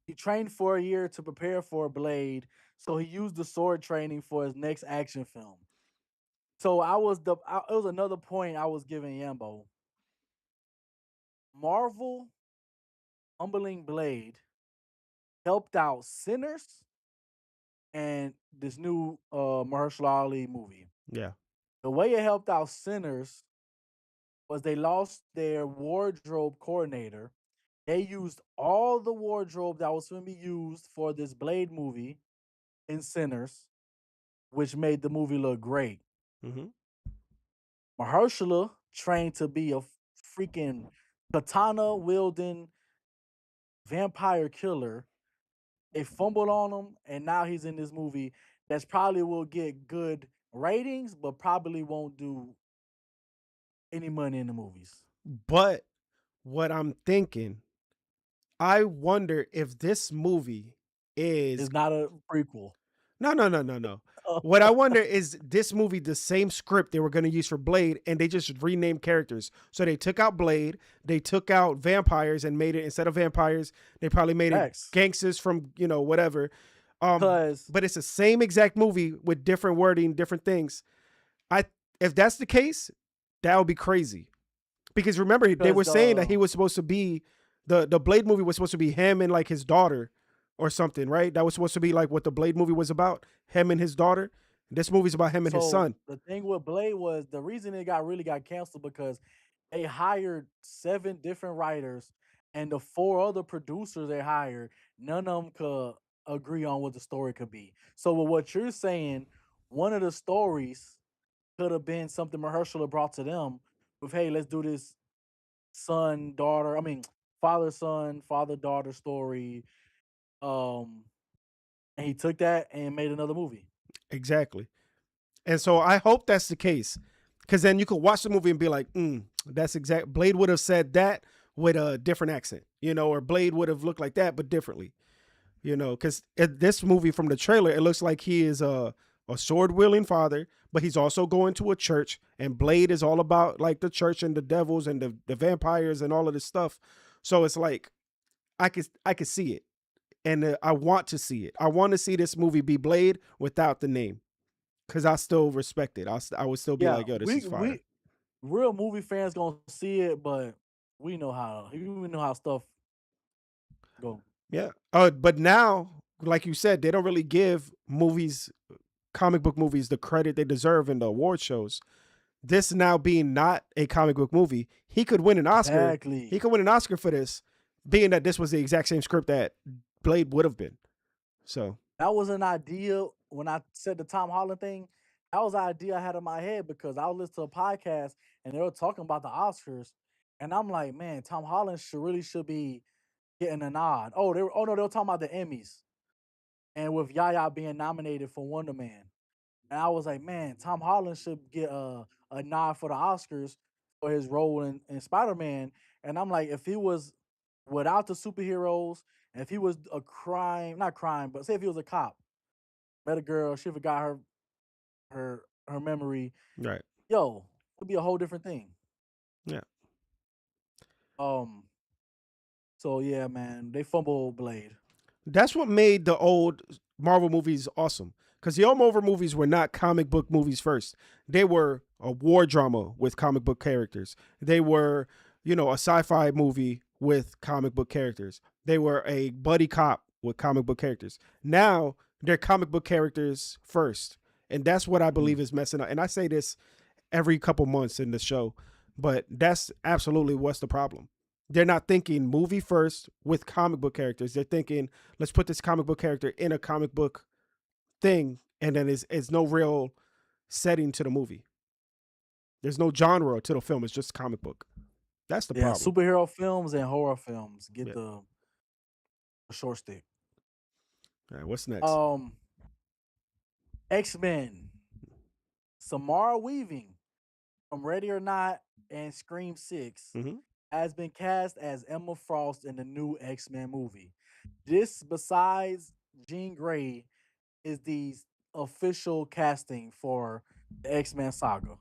he trained for a year to prepare for Blade, so he used the sword training for his next action film. So it was another point I was giving Yambo. Marvel Humbling Blade helped out Sinners and this new Mahershala Ali movie. Yeah. The way it helped out Sinners was they lost their wardrobe coordinator, They used all the wardrobe that was going to be used for this Blade movie in Sinners, which made the movie look great. Hmm. Mahershala trained to be a freaking katana wielding vampire killer. They fumbled on him, and now he's in this movie that's probably will get good ratings, but probably won't do any money in the movies. But what I'm thinking, I wonder if this movie is It's not a prequel. no. What I wonder is this movie the same script they were going to use for Blade, and they just renamed characters. So they took out Blade, they took out vampires, and made it instead of vampires, they probably made it X. gangsters from whatever. Because But it's the same exact movie with different wording, different things. I If that's the case, that would be crazy. Because remember, they were saying that he the was supposed to be the Blade movie was supposed to be him and like his daughter or something, right? That was supposed to be like what the Blade movie was about, him and his daughter. This movie's about him and his so son. the thing with Blade was the reason it got canceled because they hired 7 different writers, and the 4 other producers they hired, none of them could agree on what the story could be. So with what you're saying, one of the stories could have been something Mahershala brought to them with, "Hey, let's do this son daughter. I mean, father son, father daughter story." Um, and he took that and made another movie. Exactly. And so I hope that's the case. Because then you could watch the movie and be like, that's exact. Blade would have said that with a different accent, or Blade would have looked like that, but differently. Because this movie from the trailer, it looks like he is a sword wielding father, but he's also going to a church, and Blade is all about like the church and the devils and the vampires and all of this stuff. So it's like I could see it, and I want to see it. I want to see this movie be Blade without the name, because I still respect it. I would still be Yeah, like, yo, this is fire. we real movie fans gonna see it, but we know how stuff go. Yeah. But now, like you said, they don't really give movies, comic book movies, the credit they deserve in the award shows. This now being not a comic book movie, he could win an Oscar. He Exactly. could win an Oscar for this, being that this was the exact same script that Blade would have been. So That was an idea when I said the Tom Holland thing. That was an idea I had in my head because I was listening to a podcast and they were talking about the Oscars, and I'm like, man, Tom Holland should be getting a nod. Oh no, they were talking about the Emmys and with Yaya being nominated for Wonder Man. And I was like, man, Tom Holland should get a nod for the Oscars for his role in Spider-Man. And I'm like, if he was without the superheroes, and if he was a crime, not crime, but say if he was a cop, met a girl, she forgot her memory, right, yo, it'd be a whole different thing. yeah. Um, so yeah, man, they fumble Blade. That's what made the old Marvel movies awesome. Because the old Marvel movies were not comic book movies first. They were a war drama with comic book characters. They were, a sci-fi movie with comic book characters. They were a buddy cop with comic book characters. Now they're comic book characters first. And that's what I Mhm. believe is messing up. And I say this every couple months in the show, but that's absolutely what's the problem. They're not thinking movie first with comic book characters. They're thinking, let's put this comic book character in a comic book thing, and then it's no real setting to the movie. There's no genre to the film. It's just comic book. That's the Yeah, problem. superhero films and horror films get Yeah. the short stick. All right. What's next? Um, X-Men, Samara Weaving from Ready or Not and Scream 6 Hmm. has been cast as Emma Frost in the new X-Men movie. This, besides Jean Grey, is the official casting for the X-Men saga.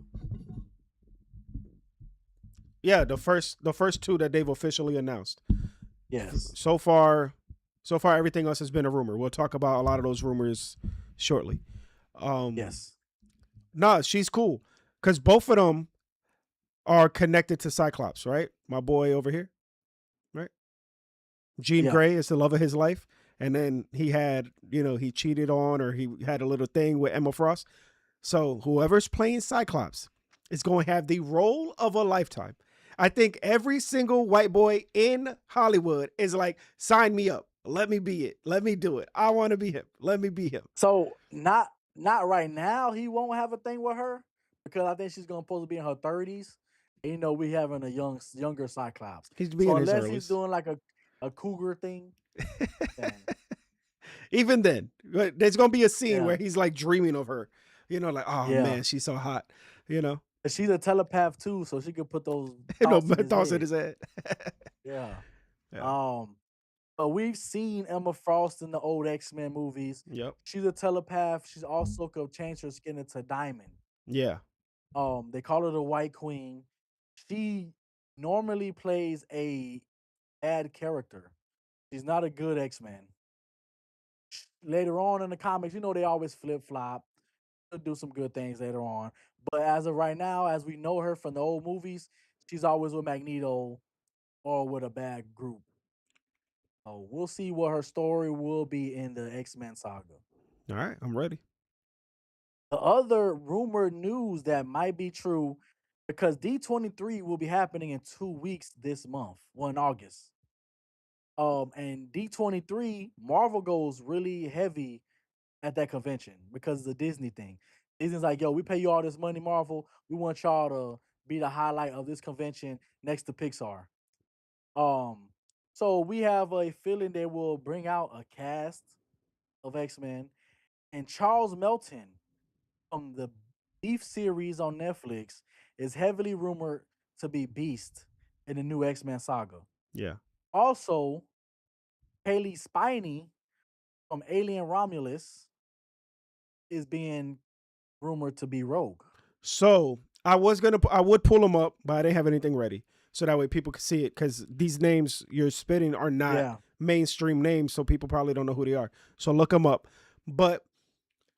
Yeah, the first two that they've officially announced. Yes. So far, everything else has been a rumor. We'll talk about a lot of those rumors shortly. Um, Yes. nah, she's cool because both of them are connected to Cyclops, right? My boy over here, right? Jean Yeah. Grey is the love of his life. And then he had, he cheated on or he had a little thing with Emma Frost. So whoever's playing Cyclops is going to have the role of a lifetime. I think every single white boy in Hollywood is like, sign me up. Let me be it. Let me do it. I want to be him. Let me be him. So not right now. He won't have a thing with her because I think she's gonna supposed to be in her 30s. And, we having a younger Cyclops. He's So being his unless he's earliest. doing like a cougar thing, then Even then, there's gonna be a scene yeah, where he's like dreaming of her. Like, oh yeah. man, she's so hot. You know, And she's a telepath too, so she could put those no thoughts in his thoughts in head. his head. Yeah. Yeah. Um, but we've seen Emma Frost in the old X-Men movies. Yep. She's a telepath. She's also could change her skin into diamond. Yeah. They call her the White Queen. She normally plays a bad character. She's not a good X-Men. Later on in the comics, they always flip flop. She'll do some good things later on. But as of right now, as we know her from the old movies, she's always with Magneto or with a bad group. So we'll see what her story will be in the X-Men saga. All right, I'm ready. The other rumored news that might be true, because D23 will be happening in 2 weeks this month, well, in August. And D23, Marvel goes really heavy at that convention because of the Disney thing. Disney's like, yo, we pay you all this money, Marvel. We want y'all to be the highlight of this convention next to Pixar. Um, so we have a feeling they will bring out a cast of X-Men, and Charles Melton from the Beef series on Netflix is heavily rumored to be Beast in the new X-Men saga. Yeah. Also, Haley Spiney from Alien Romulus is being rumored to be Rogue. So I would pull them up, but I didn't have anything ready, so that way people could see it. Because these names you're spitting are not Yeah. mainstream names, so people probably don't know who they are. So look them up. But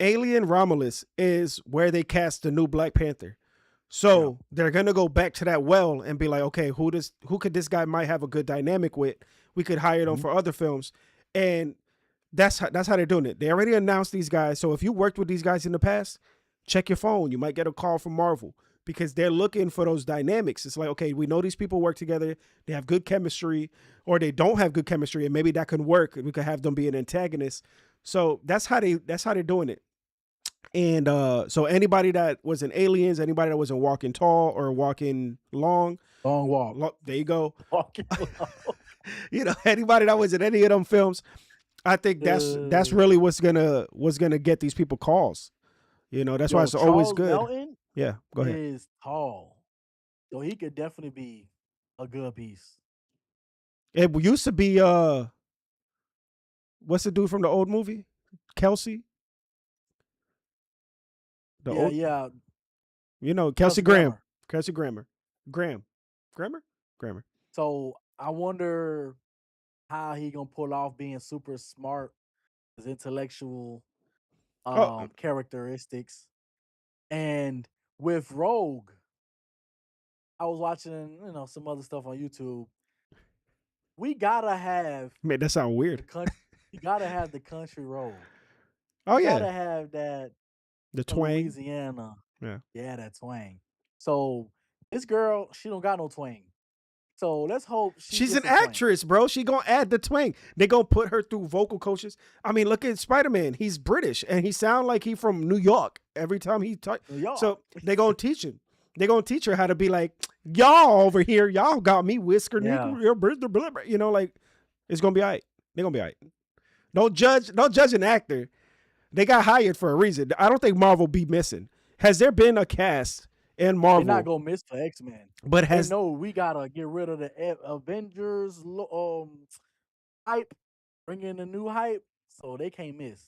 Alien Romulus is where they cast the new Black Panther. So they're gonna go back to that well and be like, okay, who could this guy might have a good dynamic with? We could hire them Mhm. for other films, and that's how they're doing it. They already announced these guys. So if you worked with these guys in the past, check your phone. You might get a call from Marvel because they're looking for those dynamics. It's like, okay, we know these people work together. They have good chemistry, or they don't have good chemistry, and maybe that could work. We could have them be an antagonist. So that's how they're doing it. And so anybody that was in Aliens, anybody that was in Walking Tall or Walking Long, Long walk. there you go. Walking along. Anybody that was in any of them films, I think that's really what's gonna get these people calls. That's why Yo, it's always Charles good. Melton Yeah, go ahead. is tall. So he could definitely be a good piece. It used to be what's the dude from the old movie? Kelsey, the Yeah, old, yeah. Kelsey Kelsey Graham, Grammer. Kelsey Grammer, Grammer. So I wonder how he gonna pull off being super smart, his intellectual Oh, characteristics. And with Rogue, I was watching, some other stuff on YouTube. We gotta have man, that sounds the weird. country. We gotta have the country road. Oh We yeah, gotta have that the in twang. Louisiana. Yeah. Yeah, that twang. So this girl, she don't got no twang. So let's hope she She's gets an some twang. actress, bro. She gonna add the twang. They gonna put her through vocal coaches. I mean, look at Spider-Man. He's British and he sound like he from New York every time he talk. New York. So they gonna teach him. They gonna teach her how to be like, y'all over here, y'all got me whisker Yeah. nigga, like it's gonna be all right. They're gonna be all right. Don't judge an actor. They got hired for a reason. I don't think Marvel be missing. Has there been a cast in They're not Marvel? gonna miss for X-Men. But They has know we gotta get rid of the Avengers hype, bring in a new hype, so they can't miss.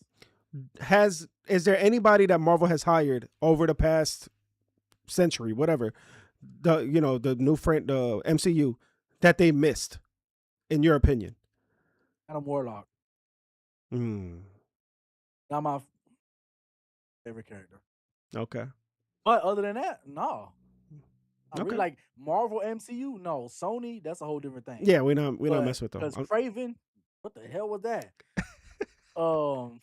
is there anybody that Marvel has hired over the past century, whatever, the new friend, the MCU, that they missed, in your opinion? Adam Warlock, Mm, not my favorite character. okay. But other than that, no. I really Okay. like Marvel MCU. No, Sony, that's a whole different thing. Yeah, we not But mess with them. because Craven, what the hell was that? Um,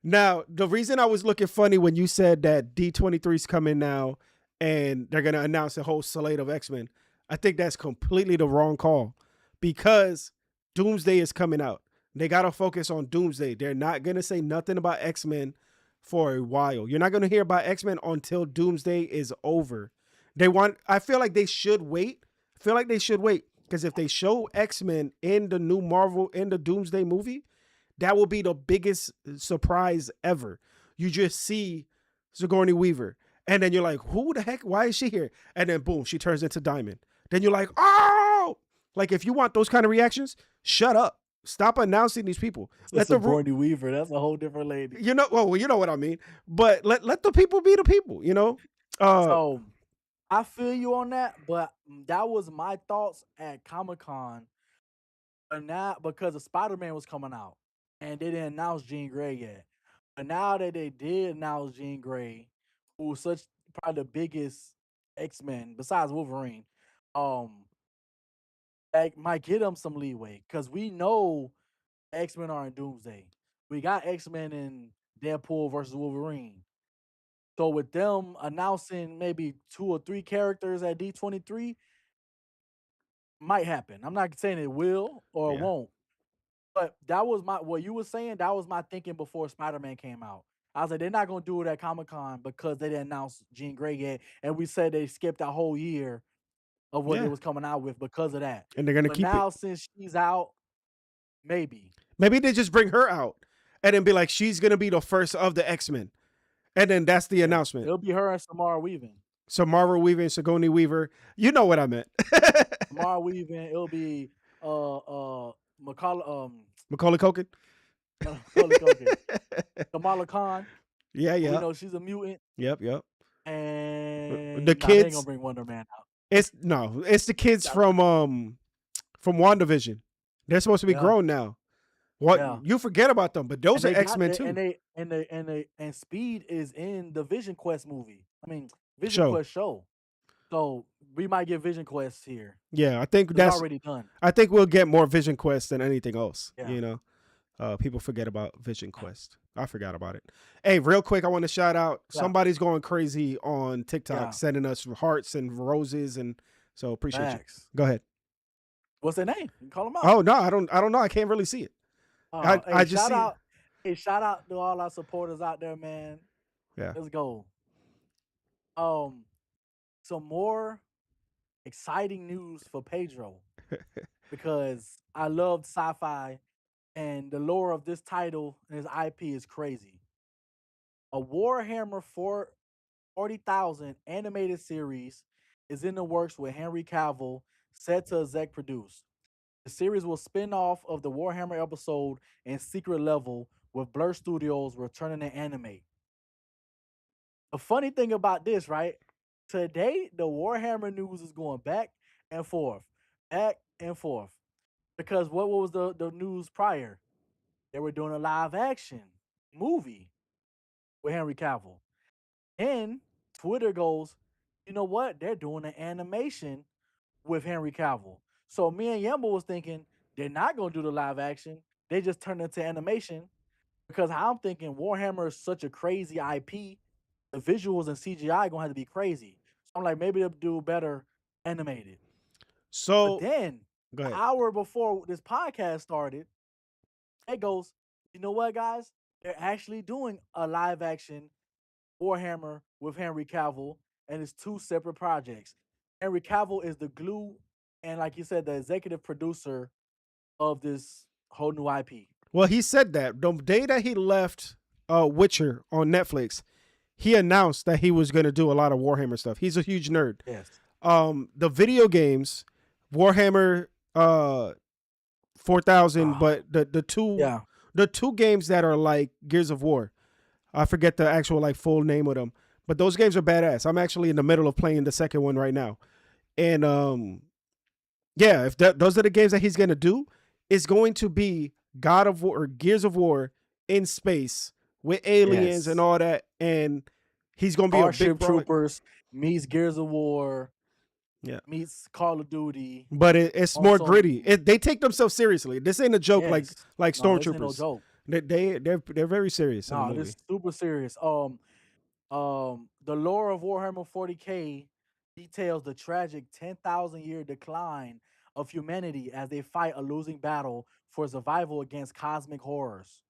Now, the reason I was looking funny when you said that D23 is coming now and they're gonna announce a whole slate of X-Men. I think that's completely the wrong call because Doomsday is coming out. They gotta focus on Doomsday. They're not gonna say nothing about X-Men for a while. You're not gonna hear about X-Men until Doomsday is over. I feel like they should wait. I feel like they should wait. Because if they show X-Men in the new Marvel in the Doomsday movie, that will be the biggest surprise ever. You just see Sigourney Weaver, and then you're like, who the heck? Why is she here? And then boom, she turns into Diamond. Then you're like, oh! Like if you want those kind of reactions, shut up. Stop announcing these people. Let the Sigourney Weaver. That's a whole different lady. You know, well, you know what I mean. But let the people be the people. You know. So I feel you on that, but that was my thoughts at Comic-Con. But now because the Spiderman was coming out and they didn't announce Jean Grey yet. But now that they did announce Jean Grey, who's such probably the biggest X-Men besides Wolverine, that might get them some leeway because we know X-Men are in Doomsday. We got X-Men in Deadpool versus Wolverine. So with them announcing maybe 2 or 3 characters at D23 might happen. I'm not saying it will or won't, but that was what you were saying, that was my thinking before Spider-Man came out. I was like, they're not gonna do it at Comic-Con because they didn't announce Jean Grey yet, and we said they skipped a whole year of what they was coming out with because of that. And they're gonna But keep now it. since she's out, maybe they just bring her out and then be like, she's gonna be the first of the X-Men. And then that's the announcement. It'll be her and Samara Weaving. Samara Weaving, Sigourney Weaver. You know what I meant. Samara Weaving. It'll be Macaulay Culkin. Kamala Khan. Yeah. We know she's a mutant. Yep. And the they kids ain't gonna bring Wonder Man out. It's the kids from WandaVision. They're supposed to be grown now. What you forget about them, but those are X-Men too. And Speed is in the Vision Quest movie. I mean Vision Quest show. So we might get Vision Quest here. Yeah, I think that's already done. I think we'll get more Vision Quest than anything else. Yeah. You know, people forget about Vision Quest. I forgot about it. Hey, real quick, I want to shout out. Somebody's going crazy on TikTok, sending us hearts and roses, and so appreciate you. Go ahead. What's their name? You call them out. Oh no, I don't know. I can't really see it. I just see. Hey, shout out to all our supporters out there, man. Yeah, let's go. Some more exciting news for Pedro because I loved sci-fi and the lore of this title and his IP is crazy. A Warhammer 40,000 animated series is in the works with Henry Cavill, set to exec produce. The series will spin off of the Warhammer episode and Secret Level, with Blur Studios returning to animate. The funny thing about this, right? Today, the Warhammer news is going back and forth. Because what was the news prior? They were doing a live action movie with Henry Cavill. And Twitter goes, you know what? They're doing an animation with Henry Cavill. So me and Yamba was thinking they're not going to do the live action. They just turned it into animation because I'm thinking Warhammer is such a crazy IP. The visuals and CGI going to have to be crazy. So I'm like, maybe they'll do better animated. So but then an hour before this podcast started, it goes, you know what, guys? They're actually doing a live action Warhammer with Henry Cavill, and it's 2 separate projects. Henry Cavill is the glue and, like you said, the executive producer of this whole new IP. Well, he said that the day that he left Witcher on Netflix, he announced that he was going to do a lot of Warhammer stuff. He's a huge nerd. Yes. The video games, Warhammer 4,000, but the two games that are like Gears of War, I forget the actual like full name of them, but those games are badass. I'm actually in the middle of playing the second one right now, and yeah, if those are the games that he's gonna do, it's going to be God of War or Gears of War in space with aliens and all that, and he's gonna be Starship Troopers meets Gears of War. Yeah, meets Call of Duty, but it's more gritty. They take themselves seriously. This ain't a joke like Stormtroopers. No joke. They're very serious. No, this is super serious. The lore of Warhammer 40K details the tragic 10,000-year decline of humanity as they fight a losing battle for survival against cosmic horrors.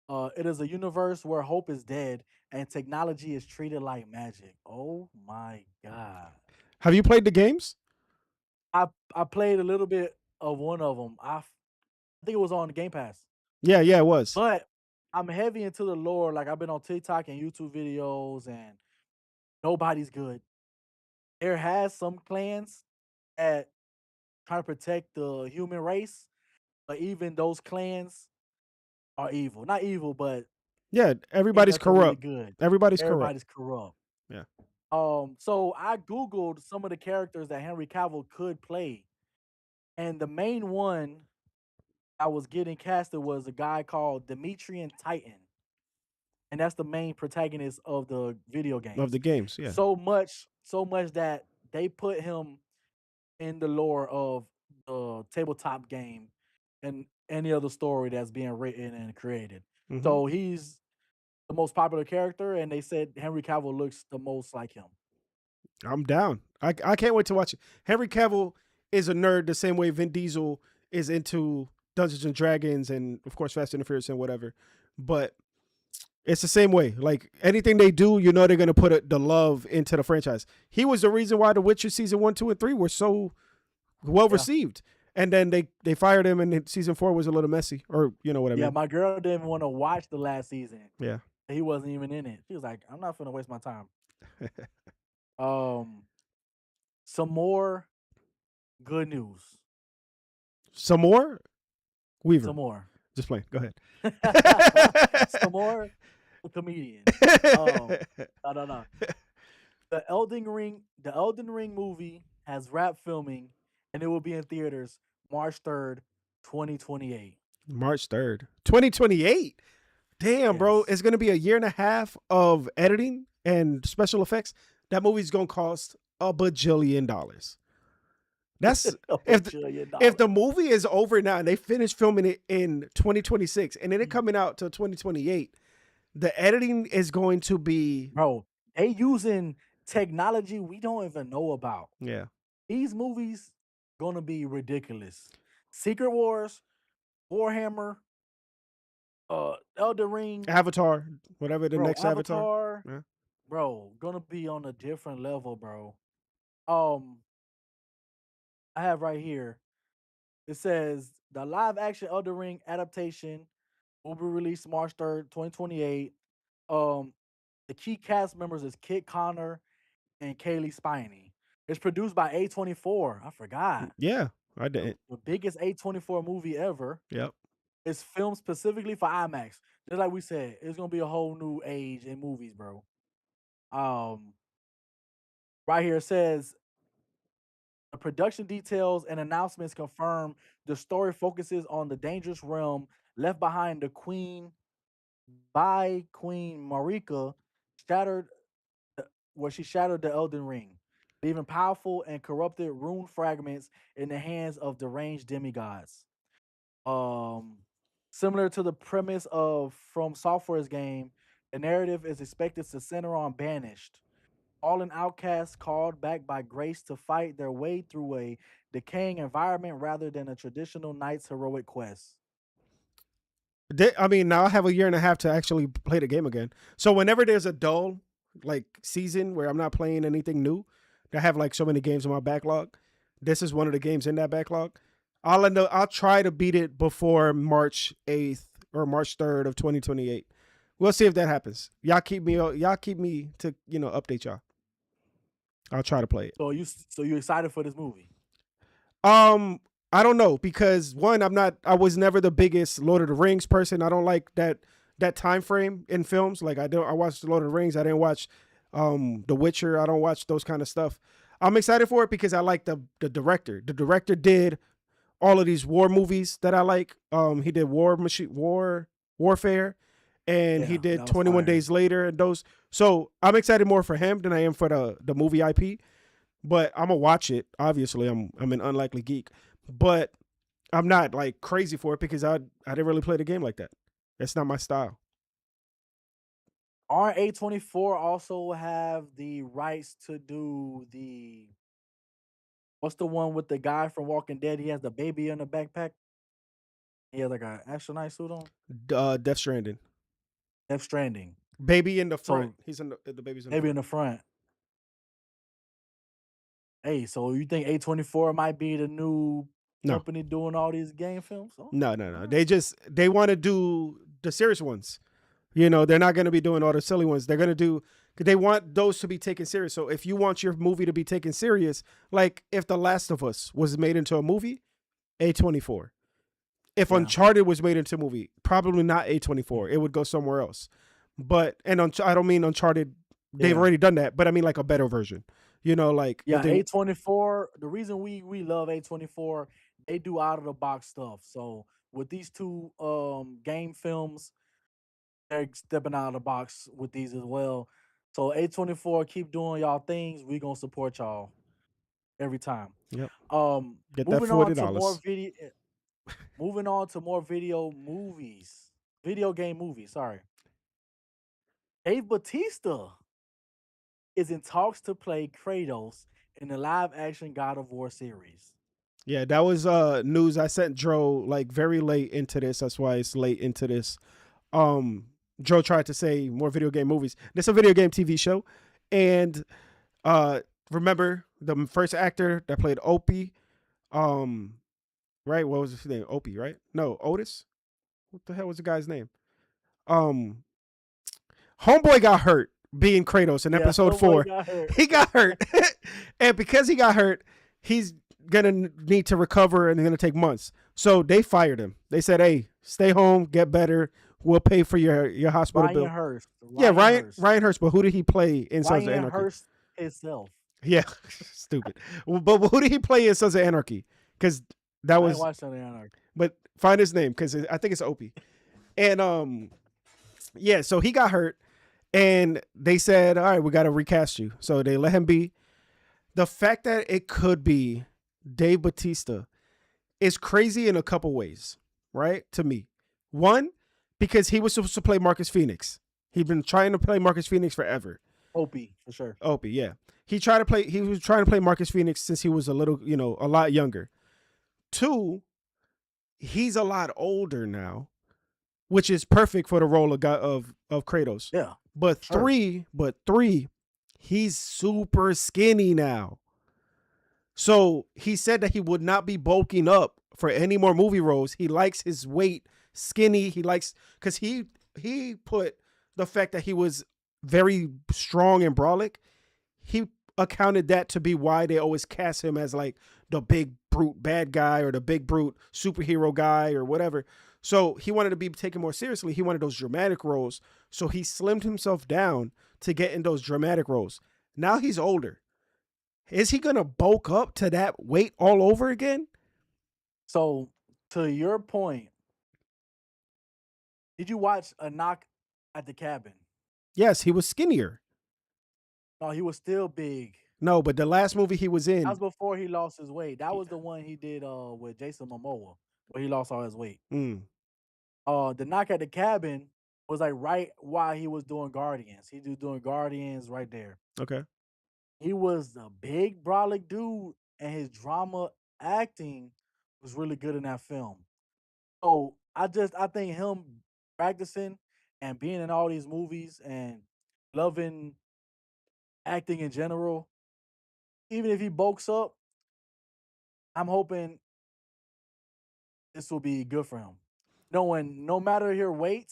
It is a universe where hope is dead and technology is treated like magic. Oh my god! Have you played the games? I played a little bit of one of them. I think it was on the Game Pass, Yeah, yeah, it was. but I'm heavy into the lore. Like I've been on TikTok and YouTube videos, and nobody's good. There has some clans that try to protect the human race, but even those clans are evil. Not evil, but Yeah, ain't everybody's nothing really corrupt. good. Everybody's corrupt. Everybody's corrupt. Yeah. So I googled some of the characters that Henry Cavill could play, and the main one I was getting casted was a guy called Demetrian Titan, and that's the main protagonist of the video Of games. the games, yeah. So much that they put him in the lore of the tabletop game and any other story that's being written and created. Hmm. So he's the most popular character, and they said Henry Cavill looks the most like him. I'm down. I can't wait to watch it. Henry Cavill is a nerd the same way Vin Diesel is into Dungeons and Dragons and of course Fast and the Furious and whatever. But it's the same way. Like anything they do, you know they're gonna put the love into the franchise. He was the reason why The Witcher season 1, 2, and 3 were so well Yeah. received. And then they fired him, and season 4 was a little messy, or you know what I Yeah, mean? my girl didn't want to watch the last season. Yeah. He wasn't even in it. She was like, "I'm not gonna waste my time." Um, some more good news. Some more Weaver. Some more. Just playing. Go ahead. Some more comedian. No, no, no. The Elden Ring movie has wrapped filming, and it will be in theaters March 3rd, 2028. March 3rd, 2028. Damn, bro. Yes. It's going to be a year and a half of editing and special effects. That movie's going to cost a bajillion dollars. That's A if bajillion if the dollars. movie is over now and they finish filming it in 2026 and then it Mm. coming out to 2028, the editing is going to be Bro, they using technology we don't even know about. yeah. These movies gonna be ridiculous. Secret Wars, Warhammer, Elden Ring, Avatar, whatever the bro, next Avatar. Avatar, Yeah. bro, gonna be on a different level, bro. Um, I have right here. It says the live action Elden Ring adaptation will be released March 3rd, 2028. Um, the key cast members is Kit Connor and Kaylee Spiney. It's produced by A24. I forgot. Yeah, I The, didn't. the biggest A24 movie ever. Yep. It's filmed specifically for IMAX. Just like we said, it's gonna be a whole new age in movies, bro. Um, right here it says the production details and announcements confirm the story focuses on the dangerous realm left behind the queen by Queen Marika, shattered where she shattered the Elden Ring, leaving powerful and corrupted rune fragments in the hands of deranged demigods. Um, Similar to the premise of From Software's game, the narrative is expected to center on banished, fallen outcasts called back by grace to fight their way through a decaying environment rather than a traditional knight's heroic quest. I mean, now I have a year and a half to actually play the game again. So whenever there's a dull like season where I'm not playing anything new, I have like so many games in my backlog. This is one of the games in that backlog. I'll try to beat it before March 8th or March 3rd of 2028. We'll see if that happens. Y'all keep me to, update y'all. I'll try to play it. So you excited for this movie? Um, I don't know because one, I was never the biggest Lord of the Rings person. I don't like that time frame in films. Like I watched Lord of the Rings. I didn't watch The Witcher. I don't watch those kind of stuff. I'm excited for it because I like the director. The director did all of these war movies that I like. He did Warfare, and he Yeah, did that was 21 fire. Days Later and those. So I'm excited more for him than I am for the movie IP. But I'm gonna watch it. Obviously, I'm an unlikely geek, but I'm not like crazy for it because I didn't really play the game like that. That's not my style. Aren't A24 also have the rights to do the what's the one with the guy from Walking Dead? He has the baby in the backpack. He has like a astronaut suit on. Death Stranding. Death Stranding. Baby in the front. So He's in the baby's in the maybe in front. the front. Hey, so you think A24 might be the new No, company doing all these game films? no, Okay, no, all no. right. They want to do the serious ones. They're not going to be doing all the silly ones. They're going to do. They want those to be taken serious. So if you want your movie to be taken serious, like if The Last of Us was made into a movie, A24. If Yeah. Uncharted was made into a movie, probably not Mm. A24. It would go somewhere else. I don't mean Uncharted. They've Yeah. already done that, but I mean like a better version. Like if Yeah, they, A24, the reason we love A24, they do out of the box stuff. So with these two game films, they're stepping out of the box with these as well. So A24, keep doing y'all things. We gonna support y'all every time. yep, Um, get that moving on to more $40. video moving on to more video game movies, sorry. Dave Batista is in talks to play Kratos in the live action God of War series. Yeah, that was news I sent Dro like very late into this. That's why it's late into this. Um Dro tried to say more video game movies. This is a video game TV show. And uh remember the first actor that played Opie? Um right, what was his name? Opie, right? No, Otis? What the hell was the guy's name? Um Homeboy got hurt being Kratos in Yeah, episode homeboy 4. got hurt. He got hurt. And because he got hurt, he's going to need to recover and it's going to take months. So they fired him. They said, hey, stay home, get better. We'll pay for your hospital Ryan bill. Hurst. Yeah, Ryan Hurst. Ryan Hurst. But who did he play in Sons of Ryan Anarchy? Hurst himself. Yeah, stupid. But who did he play in Sons of Anarchy? Because that I ain't was, watched Son of Anarchy. but find his name because I think it's Opie. And yeah, so he got hurt. And they said, all right, we got to recast you. So they let him be. The fact that it could be Dave Batista is crazy in a couple ways, right? To me. One, because he was supposed to play Marcus Phoenix. He'd been trying to play Marcus Phoenix forever. Opie, for sure. Opie, yeah. He was trying to play Marcus Phoenix since he was a lot younger. Two, he's a lot older now, which is perfect for the role of Kratos. Yeah. But Sure. three, he's super skinny now. So he said that he would not be bulking up for any more movie roles. He likes his weight skinny. He likes because he put the fact that he was very strong and brolic. He accounted that to be why they always cast him as like the big brute bad guy or the big brute superhero guy or whatever. So he wanted to be taken more seriously. He wanted those dramatic roles. So he slimmed himself down to get in those dramatic roles. Now he's older. Is he going to bulk up to that weight all over again? So, to your point, did you watch A Knock at the Cabin? Yes, he was skinnier. No, he was still big. No, but the last movie he was in. That was before he lost his weight. That was the one he did with Jason Momoa, where he lost all his weight. The Knock at the Cabin was like right while he was doing Guardians. He was doing Guardians right there. Okay. He was a big brolic dude, and his drama acting was really good in that film. So I think him practicing and being in all these movies and loving acting in general, even if he bulks up, I'm hoping this will be good for him. Knowing no matter your weight,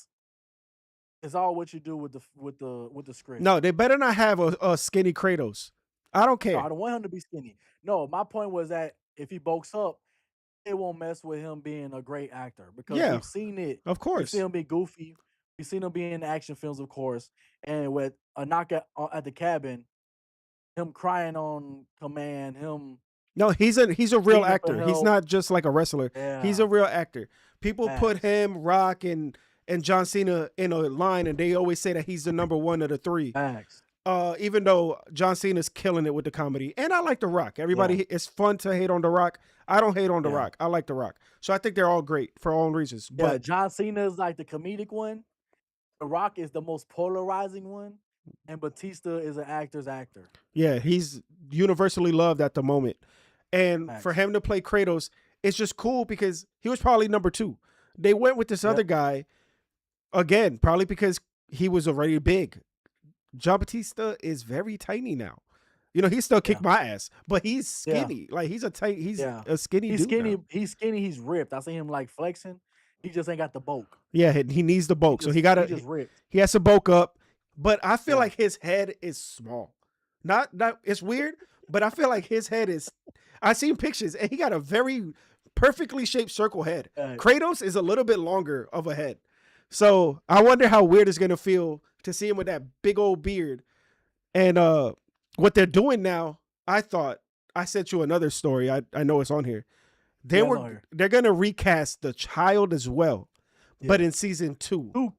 it's all what you do with the script. No, they better not have a skinny Kratos. I don't No, care. I don't want him to be skinny. No, my point was that if he bulks up, it won't mess with him being a great actor because Yeah, we've seen it. of We've seen course. him be goofy. We've seen him be in action films, of course. And with A Knock at the Cabin, him crying on command, him No, he's a real pleading for actor. He's help. not just like a wrestler. He's a Yeah, real actor. People put facts, him, Rock, and John Cena in a line, and they always say that he's the number one of the three. facts. Even though John Cena's killing it with the comedy, and I like The Rock. Yeah, Everybody, it's fun to hate on The Rock. I don't hate on The yeah, Rock. I like The Rock. So I think they're all great for all reasons. yeah. But John Cena is like the comedic one. The Rock is the most polarizing one, and Batista is an actor's actor. Yeah, he's universally loved at the moment. And for Max. him to play Kratos, it's just cool because he was probably number two. They went with this other Yep. guy again, probably because he was already big. John Batista is very tiny now. You know, he still kicked Yeah. my ass, but he's Yeah. skinny. Like he's Yeah. a skinny He's dude skinny. now. He's skinny. He's ripped. I see him like flexing. He just ain't got the bulk. Yeah, he needs the He bulk, so just he just ripped. he has to bulk up. But I feel Yeah. like his head is small. Not it's weird, but I feel like his head is. I seen pictures, and he got a very perfectly shaped circle head. Kratos is a little bit longer of a head, so I wonder how weird it's gonna feel to see him with that big old beard. And what they're doing now, I thought I sent you another story. I know it's on here. They're gonna recast the child as well, but in season 2. Two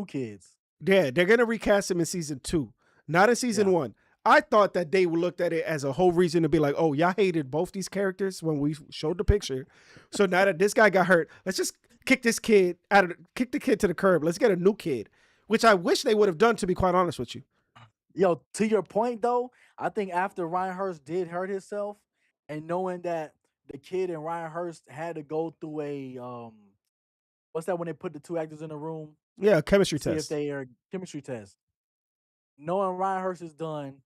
kids. Yeah, they're gonna recast him in season 2, not in season 1. I thought that they looked at it as a whole reason to be like, oh, y'all hated both these characters when we showed the picture. So now that this guy got hurt, let's just kick the kid to the curb. Let's get a new kid, which I wish they would have done, to be quite honest with you. Yo, to your point though, I think after Ryan Hurst did hurt himself, and knowing that the kid and Ryan Hurst had to go through a what's that when they put the two actors in a room? Yeah, chemistry See if test. they are chemistry test. Knowing Ryan Hurst is done,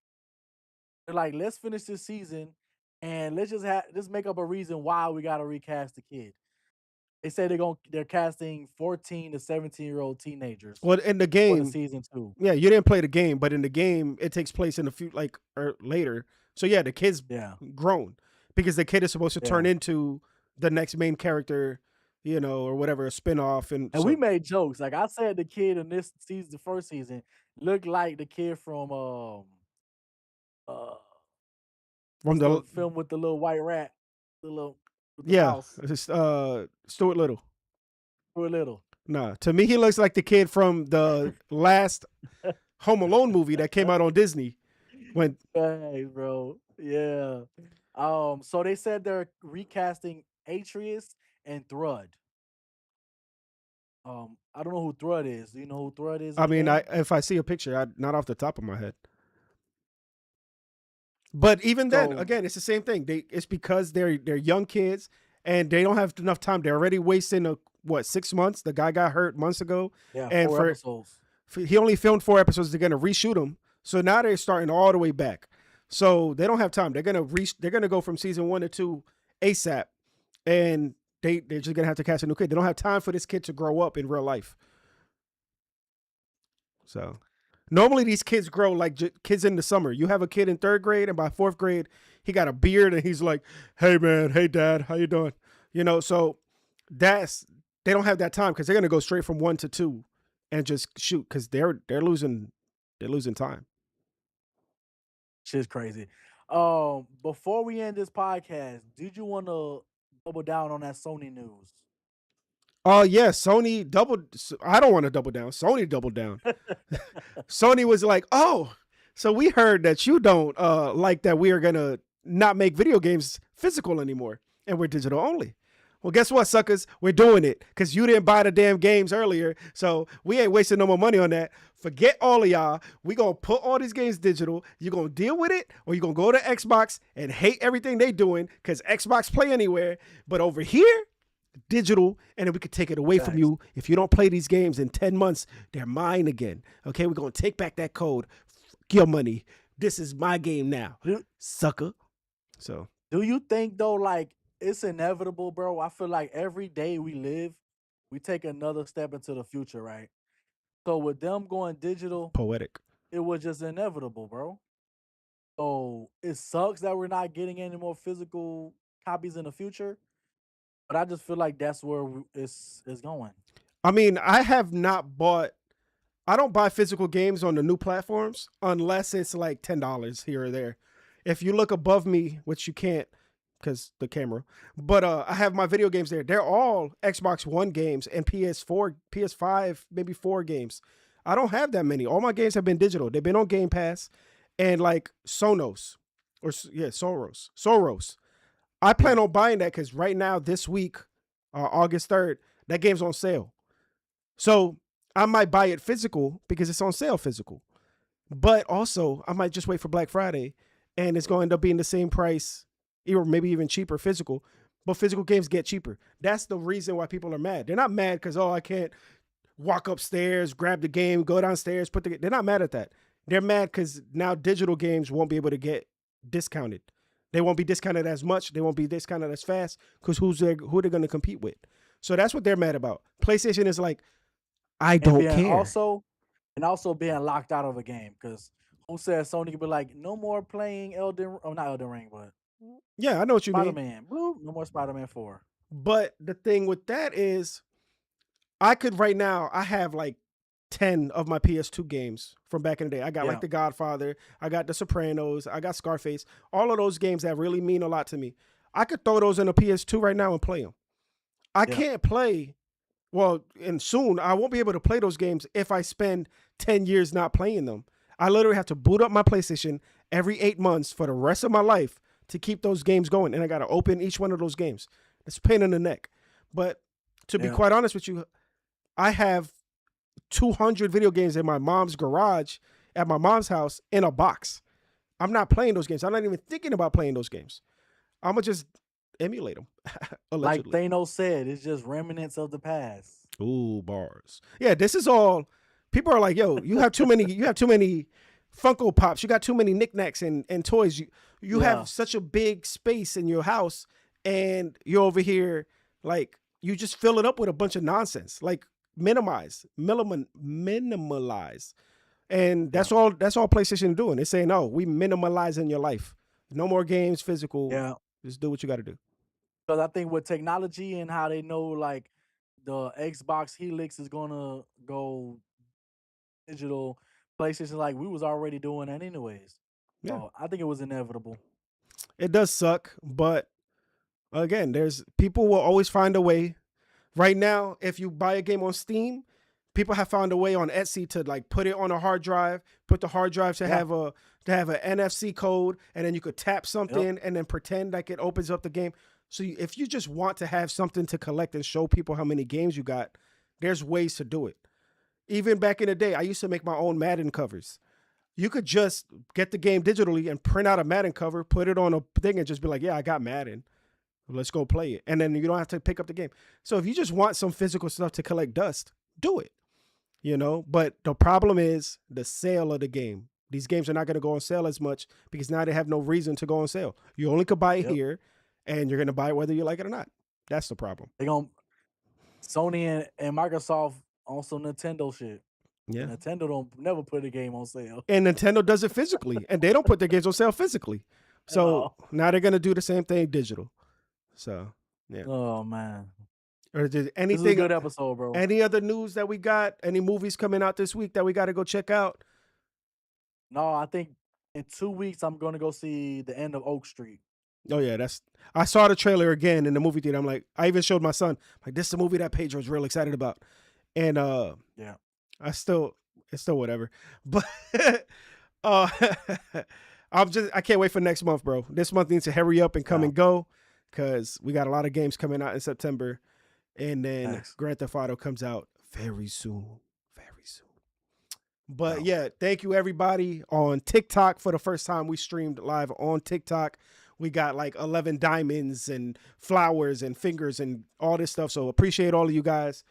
they're like, let's finish this season and let's just make up a reason why we gotta recast the kid. They say they're casting 14 to 17-year-old teenagers Well, in the for the game, season 2. yeah, you didn't play the game, but in the game, it takes place in the few later. So yeah, the kid's grown because the kid is supposed to turn into the next main character, you know, or whatever, a spinoff. And we made jokes. Like I said, the kid in this season, the first season, looked like the kid from the film with the little white rat, with the mouse. Stuart Little. Stuart Little. Nah, to me, he looks like the kid from the last Home Alone movie that came out on Disney. Hey, bro, yeah. So they said they're recasting Atreus and Thrud. I don't know who Thrud is. Do you know who Thrud is? I mean, if I see a picture, not off the top of my head. But even then, again, it's the same thing. It's because they're young kids and they don't have enough time. They're already wasting 6 months. The guy got hurt months ago. Yeah, and 4 episodes. He only filmed 4 episodes. They're gonna reshoot them. So now they're starting all the way back. So they don't have time. They're gonna go from season 1 to 2 ASAP, and they're just gonna have to cast a new kid. They don't have time for this kid to grow up in real life. So normally these kids grow like kids in the summer. You have a kid in 3rd grade, and by 4th grade, he got a beard, and he's like, "Hey man, hey dad, how you doing?" You know. So they don't have that time because they're gonna go straight from 1 to 2 and just shoot because they're losing time. Shit's crazy. Before we end this podcast, did you want to double down on that Sony news? Oh yeah, Sony doubled. I don't want to double down. Sony doubled down. Sony was like, "Oh, so we heard that you don't like that we are gonna not make video games physical anymore, and we're digital only." Well, guess what, suckers? We're doing it because you didn't buy the damn games earlier, so we ain't wasting no more money on that. Forget all of y'all. We gonna put all these games digital. You gonna deal with it, or you gonna go to Xbox and hate everything they doing because Xbox play anywhere, but over here, digital, and then we could take it away from you. If you don't play these games in 10 months, they're mine again. Okay, we're gonna take back that code. Fuck your money. This is my game now, sucker. So, do you think though, like it's inevitable, bro? I feel like every day we live, we take another step into the future, right? So with them going digital, poetic. It was just inevitable, bro. So it sucks that we're not getting any more physical copies in the future, but I just feel like that's where it's going. I mean, I don't buy physical games on the new platforms unless it's like $10 here or there. If you look above me, which you can't because the camera, but I have my video games there. They're all Xbox One games and PS4, PS5, maybe 4 games. I don't have that many. All my games have been digital. They've been on Game Pass and like Soros. I plan on buying that because right now, this week, August 3rd, that game's on sale. So I might buy it physical because it's on sale physical. But also, I might just wait for Black Friday and it's going to end up being the same price or maybe even cheaper physical. But physical games get cheaper. That's the reason why people are mad. They're not mad because, oh, I can't walk upstairs, grab the game, go downstairs, they're not mad at that. They're mad because now digital games won't be able to get discounted. They won't be discounted as much. They won't be discounted as fast because who they're going to compete with. So that's what they're mad about. PlayStation is like, I And don't being care. also being locked out of a game because who says Sony could be like, no more playing not Elden Ring, but Yeah, I know what you Spider mean. Man. Blue, no more Spider Man 4. But the thing with that is, I could right now, I have like 10 of my PS2 games from back in the day. I got like Yeah, The Godfather, I got The Sopranos, I got Scarface, all of those games that really mean a lot to me. I could throw those in a PS2 right now and play them. I yeah, can't play, well, and soon I won't be able to play those games if I spend 10 years not playing them. I literally have to boot up my PlayStation every 8 months for the rest of my life to keep those games going. And I got to open each one of those games. It's a pain in the neck. But to be yeah. quite honest with you, I have 200 video games in my mom's garage at my mom's house in a box. I'm not playing those games. I'm not even thinking about playing those games. I'm going to just emulate them, Like allegedly. Thanos said, it's just remnants of the past. Ooh, bars. Yeah, this is all. People are like, yo, you have too many. You have too many Funko Pops. You got too many knickknacks and toys. You Yeah, have such a big space in your house, and you're over here like you just fill it up with a bunch of nonsense. Like minimalize, and yeah, that's all. That's all PlayStation is doing. They're saying, no, we minimalize in your life. No more games, physical. yeah. Just do what you got to do. Because I think with technology and how they know like the Xbox Helix is gonna go digital, PlayStation like we was already doing that anyways. Yeah, So I think it was inevitable. it does suck, but again, there's people will always find a way. Right now, if you buy a game on Steam, people have found a way on Etsy to like put it on a hard drive, put the hard drive Yeah. to have an NFC code, and then you could tap Yep. something and then pretend like it opens up the game. So if you just want to have something to collect and show people how many games you got, there's ways to do it. Even back in the day, I used to make my own Madden covers. You could just get the game digitally and print out a Madden cover, put it on a thing, and just be like, "Yeah, I got Madden. Let's go play it." And then you don't have to pick up the game. So if you just want some physical stuff to collect dust, do it. But the problem is the sale of the game. These games are not going to go on sale as much because now they have no reason to go on sale. You only could buy it Yep. here, and you're going to buy it whether you like it or not. That's the problem. They gonna Sony and Microsoft on some Nintendo shit. Yeah. And Nintendo don't never put a game on sale And Nintendo does it physically, and they don't put their games on sale physically. at So all. now they're going to do the same thing digital. So, yeah. Oh man, Or is there this is a anything, good episode, bro. any other news that we got? Any movies coming out this week that we got to go check out? No, I think in 2 weeks I'm gonna go see the end of Oak Street. Oh yeah, I saw the trailer again in the movie theater. I'm like, I even showed my son, like, this is the movie that Pedro's real excited about. And Yeah, it's still whatever. But uh I can't wait for next month, bro. This month needs to hurry up and come yeah. and go because we got a lot of games coming out in September. And then Thanks. Grand Theft Auto comes out very soon. Very soon. But Yeah. yeah, thank you everybody on TikTok. For the first time, we streamed live on TikTok. We got like 11 diamonds and flowers and fingers and all this stuff. So appreciate all of you guys.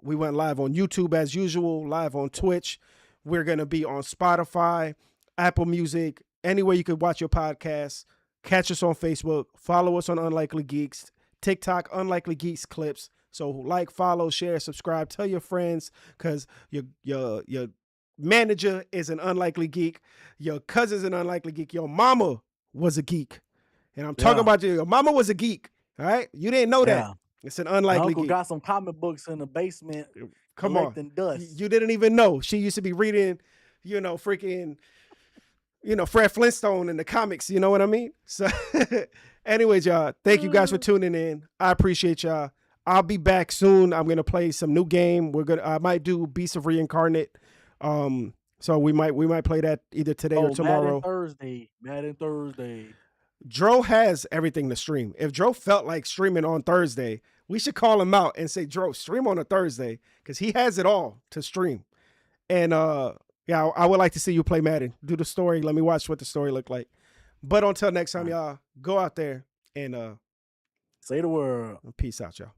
We went live on YouTube as usual, live on Twitch. We're going to be on Spotify, Apple Music, anywhere you could watch your podcast. Catch us on Facebook. Follow us on Unlikely Geeks. TikTok, Unlikely Geeks clips. So like, follow, share, subscribe. Tell your friends because your manager is an unlikely geek. Your cousin's an unlikely geek. Your mama was a geek. And I'm talking Yeah. about you. Your mama was a geek. All right. You didn't know that. Yeah. It's an My unlikely uncle geek. got some comic books in the basement Come on. collecting dust. You didn't even know. She used to be reading, freaking, Fred Flintstone in the comics. You know what I mean? So, anyways, y'all, thank you guys for tuning in. I appreciate y'all. I'll be back soon. I'm gonna play some new game. I might do Beast of Reincarnate. So we might play that either today or tomorrow. Madden Thursday. Dro has everything to stream. If Dro felt like streaming on Thursday, we should call him out and say, Dro, stream on a Thursday because he has it all to stream. And yeah, I would like to see you play Madden. Do the story. Let me watch what the story looked like. But until next time, All right. y'all, go out there and Say the word. peace out, y'all.